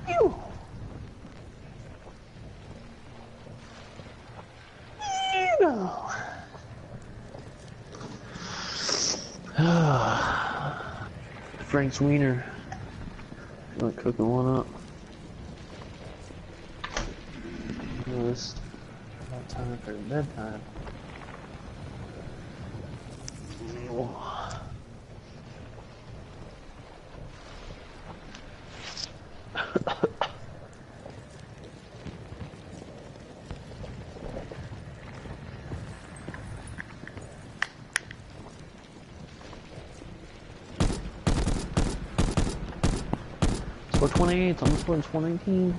You. Frank's wiener. Like cooking one up. It's about time for bedtime. Score 28, I'm scoring 119.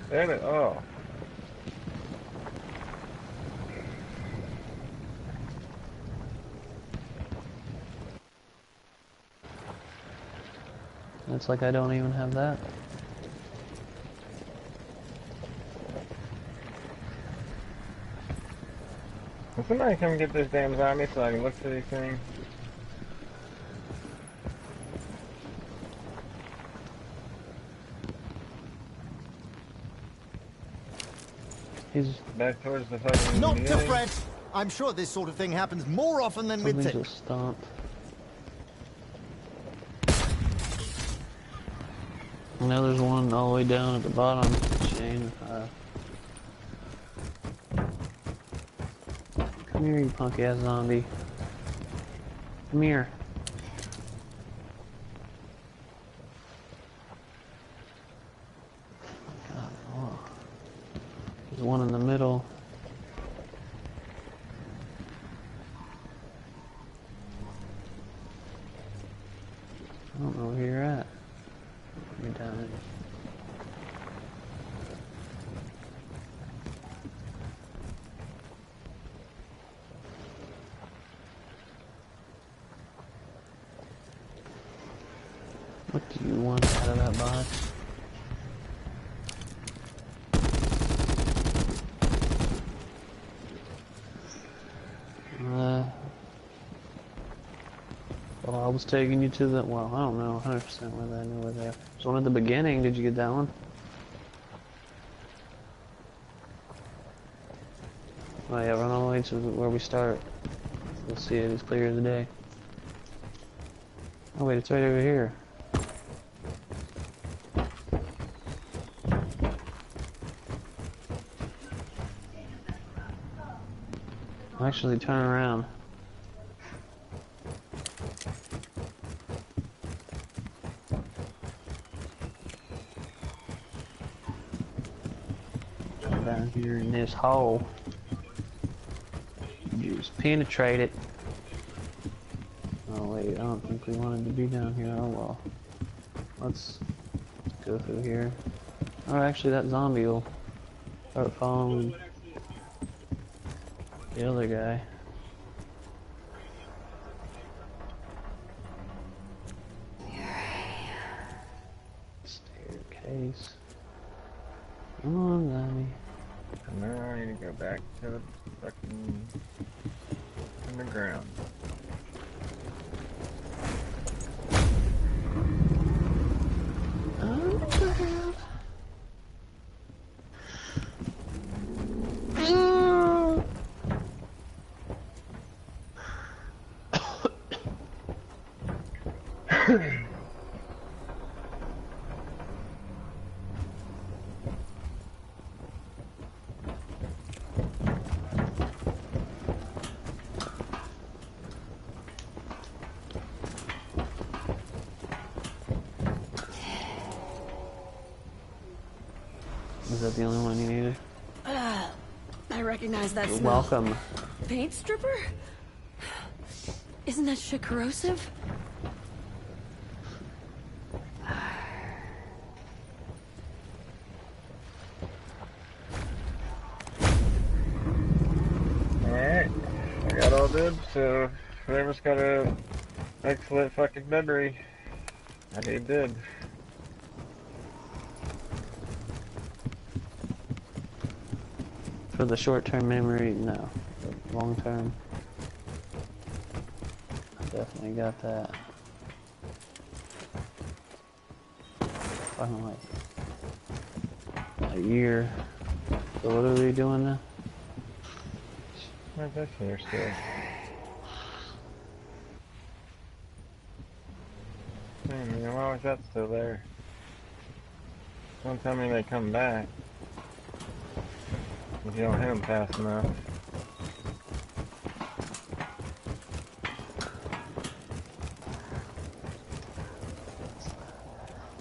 Damn it, oh. Looks like I don't even have that. Will somebody come get this damn zombie so I can look for these things? He's back towards the fucking Not to beginning. fret. I'm sure this sort of thing happens more often than we'd something's think. just stomp. I know there's one all the way down at the bottom, Shane. Come here, you punk ass zombie. Come here. God, oh. There's one in the middle. I don't know where you're at. You're down there. What do you want out of that box? Well, I was taking you to the, well, I don't know 100% whether I know where they are. There's one at the beginning. Did you get that one? Oh yeah, run all the way to where we start. We'll see it as clear as the day. Oh wait, it's right over here. Actually, turn around. Down here in this hole. Just penetrate it. Oh wait, I don't think we wanted to be down here. Oh well. Let's go through here. Oh, actually that zombie will start following the other guy. Staircase. Come on, zombie. And now I need to go back to the fucking underground. Underground. Is that the only one you needed? I recognize that You're smell. welcome. Paint stripper? Isn't that shit corrosive? Alright, I got all good, so whoever's got a excellent fucking memory, I did. For the short-term memory, no. The long-term, I definitely got that. Fucking like a year. So what are we doing now? Where's this here still? Man, why was that still there? Don't tell me they come back. If you don't hit them fast enough.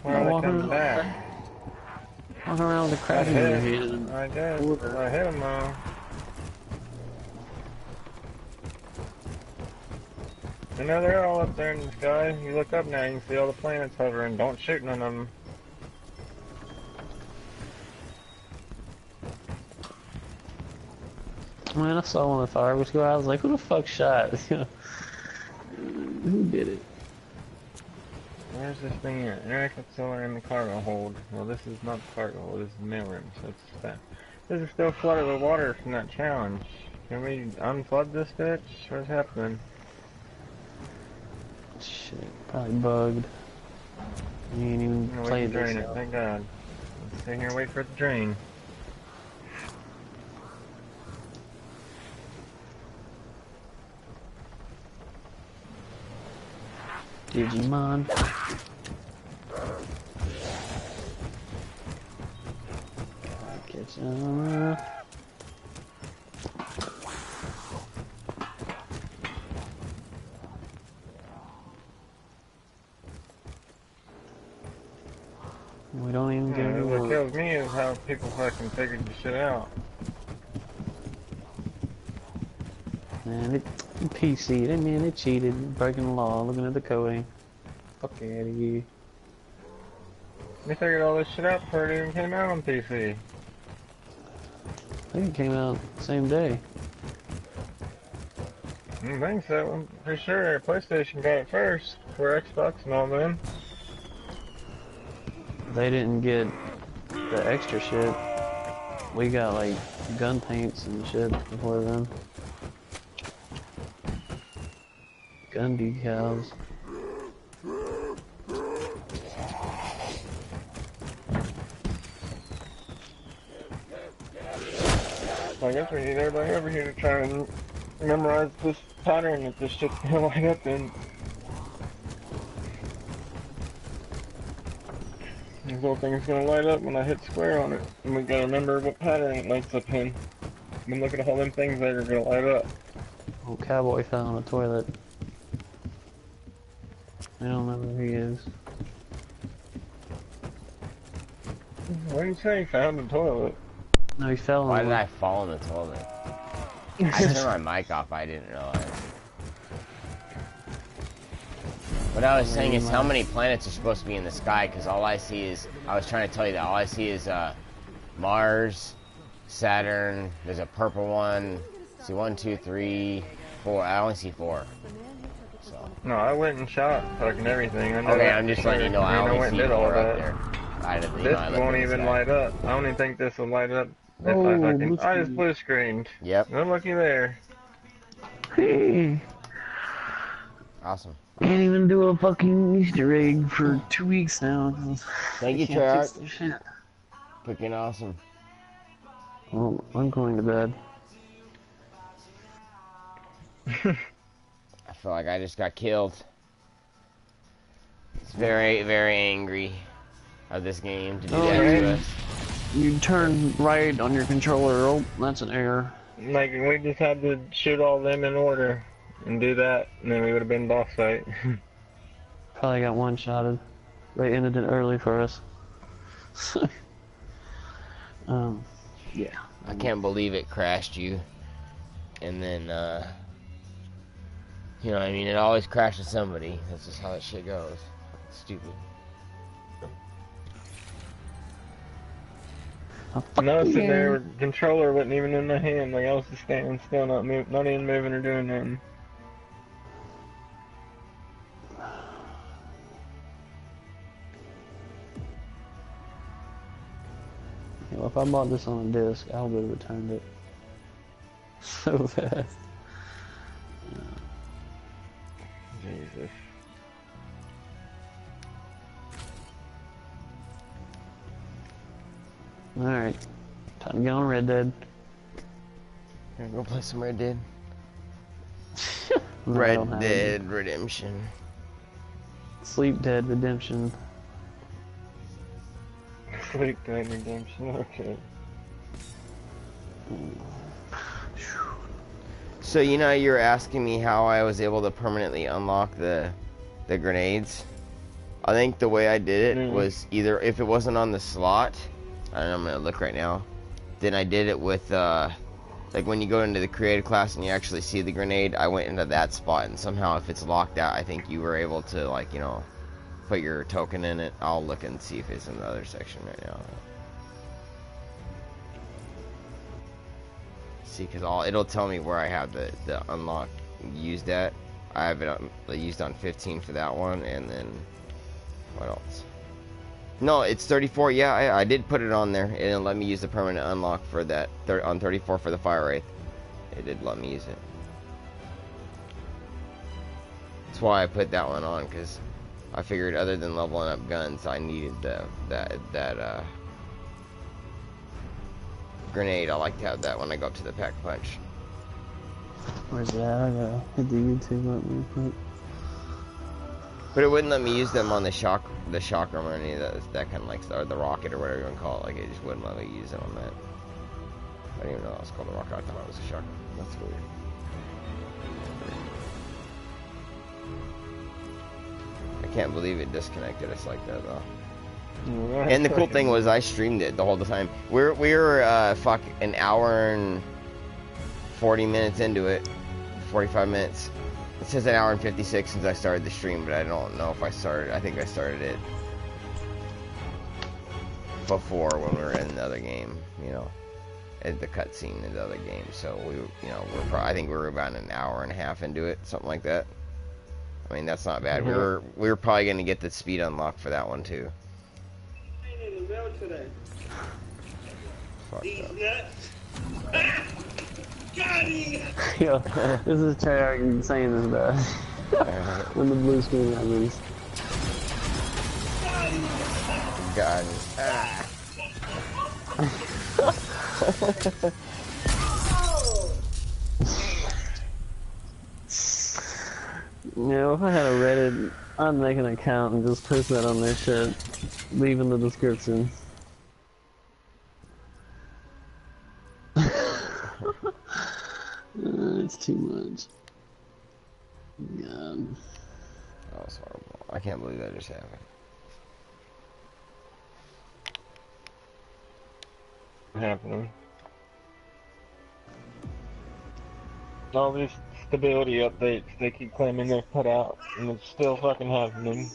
Why are they coming back? Walking around with a crab in your hand. I did. I hit them though. You know, they're all up there in the sky. You look up now, you can see all the planets hovering. Don't shoot none of them. Man, I saw one of the fireworks go out. I was like, who the fuck shot? Who did it? Where's this thing at? Interactive solar in the cargo hold. Well, this is not the cargo hold. This is the mail room. So it's that. This is still flooded with water from that challenge. Can we unflood this bitch? What's happening? Shit, probably bugged. You ain't even played drain this it. out. Thank God. Let's stay here and wait for it to drain. Digimon. Get some. We don't even get Yeah, to what work. kills me is how people fucking figured the shit out. Man, it PC. They cheated, breaking the law, looking at the coding. Fuck out of here. They figured all this shit out before it even came out on PC. I think it came out the same day. I don't think so. I'm pretty sure PlayStation got it first, before Xbox and all them. They didn't get the extra shit. We got like gun paints and shit before then. Gun decals. I guess we need everybody over here to try and memorize this pattern that this shit's gonna light up in. This little thing's gonna light up when I hit square on it. And we gotta remember what pattern it lights up in. And then look at all them things that are gonna light up. Oh, cowboy fell on the toilet. I don't know who he is. What did you say? Found the toilet. No, he fell on Why the did I fall in the toilet? I turned my mic off, I didn't realize. What I was saying is how many planets are supposed to be in the sky, because all I see is, I was trying to tell you that, all I see is Mars, Saturn, there's a purple one, see 1, 2, 3, 4, I only see 4. So. No, I went and shot fucking everything. I know Okay, I'm just letting you know I only see 4 up there. This won't even light up. I don't even think this will light up if I just blue screened. Yep. No looky there. Hey. Awesome. Can't even do a fucking Easter egg for 2 weeks now. Thank you, Chuck. Freaking awesome. Well, I'm going to bed. I feel like I just got killed. It's very, very angry of this game to do that to us. You turn right on your controller. Oh, that's an error. Like, we just had to shoot all them in order and do that, and then we would have been boss fight. Probably got one-shotted. They ended it early for us. Yeah. I can't believe it crashed you. And then, you know what I mean? It always crashes somebody. That's just how that shit goes. It's stupid. No, sitting there, controller wasn't even in my hand. Like, I was just standing still, not even moving or doing nothing. Well, if I bought this on a disc, I would have returned it so fast. Jesus. Alright, time to get on Red Dead. Gonna go play some Red Dead. No, Red Dead Redemption. Sleep Dead Redemption. Sleep Dead Redemption, okay. So, you know, you're asking me how I was able to permanently unlock the grenades. I think the way I did it was either, if it wasn't on the slot, I don't know, I'm gonna look right now, then I did it with, like when you go into the creative class and you actually see the grenade, I went into that spot, and somehow if it's locked out, I think you were able to, like, you know, put your token in it. I'll look and see if it's in the other section right now. See, because it'll tell me where I have the unlock used at. I have it used on 15 for that one, and then what else? No, it's 34. Yeah, I did put it on there. It didn't let me use the permanent unlock for that on 34 for the Fire Wraith. It did let me use it. That's why I put that one on, because I figured other than leveling up guns, I needed that grenade. I like to have that when I go up to the Pack-a-Punch. Where's that? I gotta hit the YouTube button real quick. But it wouldn't let me use them on the shock room or any of that kind of like, or the rocket or whatever you want to call it. Like it just wouldn't let me use it on that. I didn't even know that was called the rocket. I thought it was a shock room. That's weird. I can't believe it disconnected us like that though. And the cool thing was I streamed it the whole time. We were fuck an hour and 40 minutes into it, 45 minutes. It says an hour and 56 since I started the stream, but I don't know if I started. I think I started it before when we were in the other game, you know, at the cutscene in the other game. So we, you know, I think we were about an hour and a half into it, something like that. I mean, that's not bad. We were probably gonna get the speed unlocked for that one too. Fuck up. Yo, this is Treyarch saying this bad. When the blue screen happens. God. Yeah, if I had a Reddit, I'd make an account and just post that on their shit. Leave in the description. It's too much. God. That was horrible. I can't believe that just happened. Happening. All these stability updates they keep claiming they're put out, and it's still fucking happening.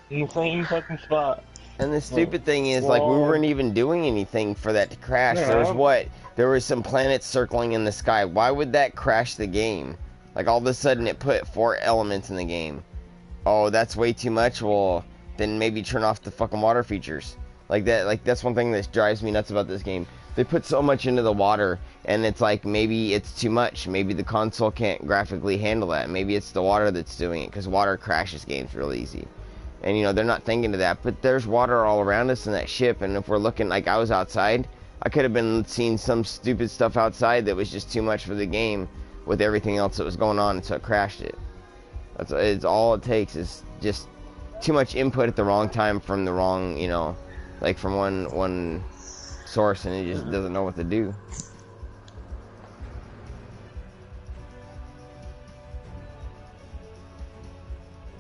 In the same fucking spot. And the stupid thing is, like, we weren't even doing anything for that to crash. Yeah. There was some planets circling in the sky. Why would that crash the game? Like, all of a sudden it put 4 elements in the game. Oh, that's way too much? Well, then maybe turn off the fucking water features. Like, that's one thing that drives me nuts about this game. They put so much into the water, and it's like, maybe it's too much. Maybe the console can't graphically handle that. Maybe it's the water that's doing it, because water crashes games real easy. And, you know, they're not thinking of that, but there's water all around us in that ship, and if we're looking, like, I was outside, I could have been seeing some stupid stuff outside that was just too much for the game with everything else that was going on, and so it crashed it. It's all it takes is just too much input at the wrong time from the wrong, you know, like from one source, and it just doesn't know what to do.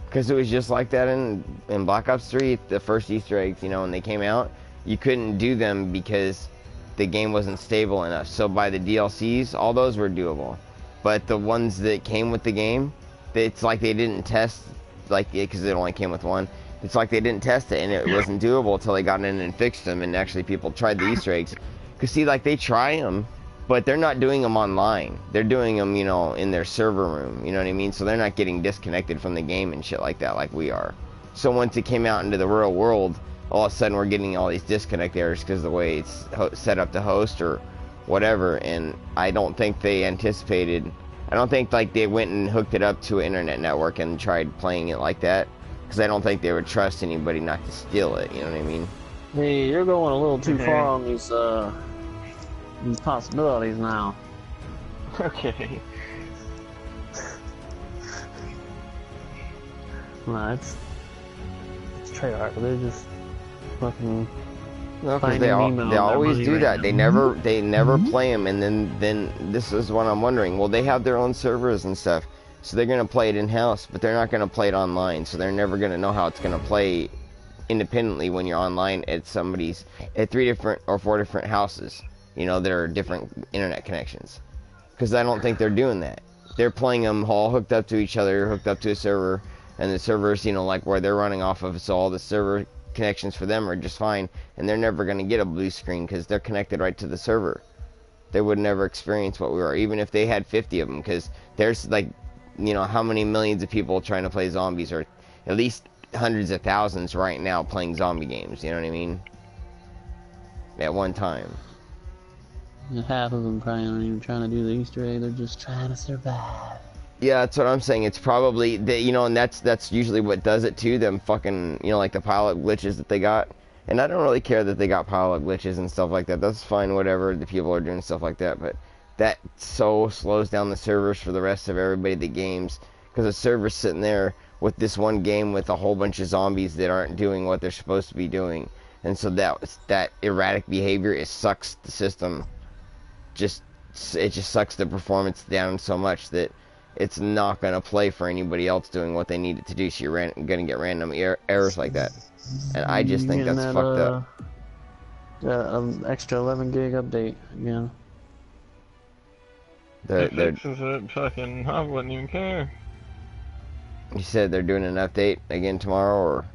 Because it was just like that in Black Ops 3, the first Easter eggs, you know, when they came out, you couldn't do them because the game wasn't stable enough. So by the DLCs, all those were doable. But the ones that came with the game, it's like they didn't test, like, because it only came with one. It's like they didn't test it, and it wasn't doable until they got in and fixed them, and actually people tried the Easter eggs. Because, see, like, they try them, but they're not doing them online. They're doing them, you know, in their server room, you know what I mean? So they're not getting disconnected from the game and shit like that like we are. So once it came out into the real world, all of a sudden we're getting all these disconnect errors because of the way it's set up to host or whatever, and I don't think they anticipated... I don't think, like, they went and hooked it up to an internet network and tried playing it like that, because I don't think they would trust anybody not to steal it, you know what I mean? Hey, you're going a little too far on these possibilities now. Okay. No, it's Treyarch, but they're just fucking... No, because they always do that. They never play them, and then this is what I'm wondering. Well, they have their own servers and stuff, so they're gonna play it in house, but they're not gonna play it online. So they're never gonna know how it's gonna play independently when you're online at 3 different or 4 different houses. You know, there are different internet connections. Because I don't think they're doing that. They're playing them all hooked up to each other, hooked up to a server, and the servers, you know, like where they're running off of, so all the server connections for them are just fine, and they're never going to get a blue screen because they're connected right to the server. They would never experience what we are, even if they had 50 of them, because there's, like, you know, how many millions of people trying to play zombies, or at least hundreds of thousands right now playing zombie games, you know what I mean? At one time. And half of them probably aren't even trying to do the Easter egg, they're just trying to survive. Yeah, that's what I'm saying. It's probably, you know, and that's usually what does it to them fucking, you know, like the pilot glitches that they got. And I don't really care that they got pilot glitches and stuff like that. That's fine, whatever, the people are doing stuff like that. But that so slows down the servers for the rest of everybody that games. Because the server's sitting there with this one game with a whole bunch of zombies that aren't doing what they're supposed to be doing. And so that erratic behavior, it sucks the system. It just sucks the performance down so much that it's not going to play for anybody else doing what they need it to do. So you're going to get random errors like that. And I just think that's fucked up. Extra 11 gig update again. It fixes it, fucking, I wouldn't even care. You said they're doing an update again tomorrow, or?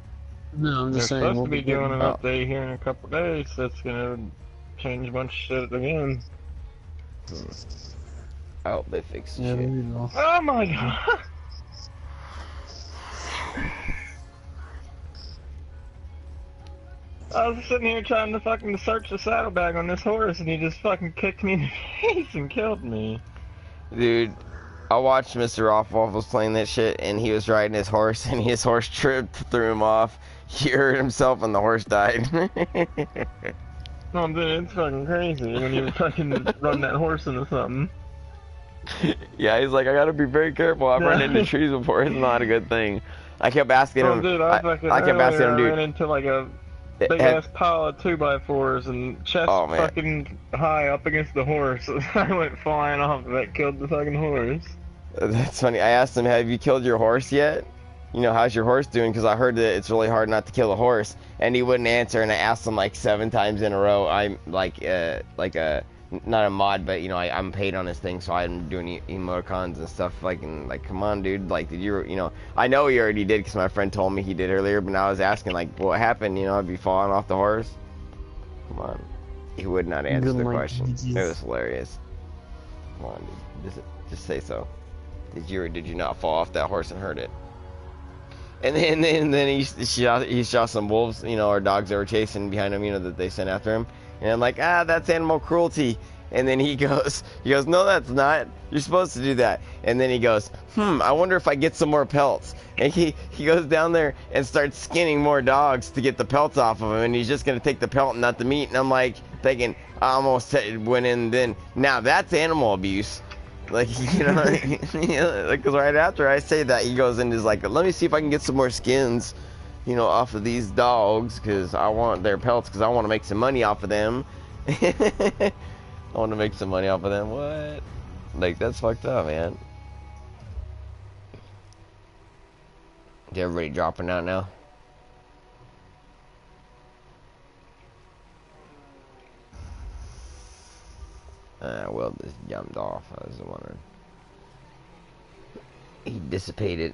No, I'm just saying. They're supposed to be doing an update here in a couple days that's gonna change a bunch of shit again. I hope they fix the shit. There you go. Oh my god! I was sitting here trying to fucking search the saddlebag on this horse, and he just fucking kicked me in the face and killed me. Dude, I watched Mr. Offwolf was playing that shit, and he was riding his horse, and his horse tripped, threw him off. He hurt himself, and the horse died. Oh, dude, it's fucking crazy when you fucking run that horse into something. Yeah, he's like, I gotta be very careful. I've run into trees before. It's not a good thing. I kept asking him. Dude, I kept asking him, dude. I ran into like a big ass pile of 2x4s and chest fucking high up against the horse. I went flying off. That killed the fucking horse. That's funny. I asked him, have you killed your horse yet? You know, how's your horse doing? Because I heard that it's really hard not to kill a horse. And he wouldn't answer, and I asked him like 7 times in a row. I'm like not a mod, but you know, I'm paid on this thing, so I'm doing emoticons and stuff. Like, and like, come on, dude. Like, did you know? I know he already did because my friend told me he did earlier. But now I was asking, like, what happened? You know, have you fallen off the horse? Come on. He would not answer the question. It was hilarious. Come on, dude. Just say so. Did you or did you not fall off that horse and hurt it? And then he shot some wolves, you know, or dogs that were chasing behind him, you know, that they sent after him. And I'm like, that's animal cruelty. And then he goes, no, that's not. You're supposed to do that. And then he goes, I wonder if I get some more pelts. And he goes down there and starts skinning more dogs to get the pelts off of him. And he's just going to take the pelt and not the meat. And I'm like, thinking, I almost went in then. Now that's animal abuse. Like, you know, because right after I say that, he goes and is like, let me see if I can get some more skins, you know, off of these dogs, because I want their pelts, because I want to make some money off of them. I want to make some money off of them. What? Like, that's fucked up, man. Is everybody dropping out now? Will just jumped off. I was wondering. He dissipated.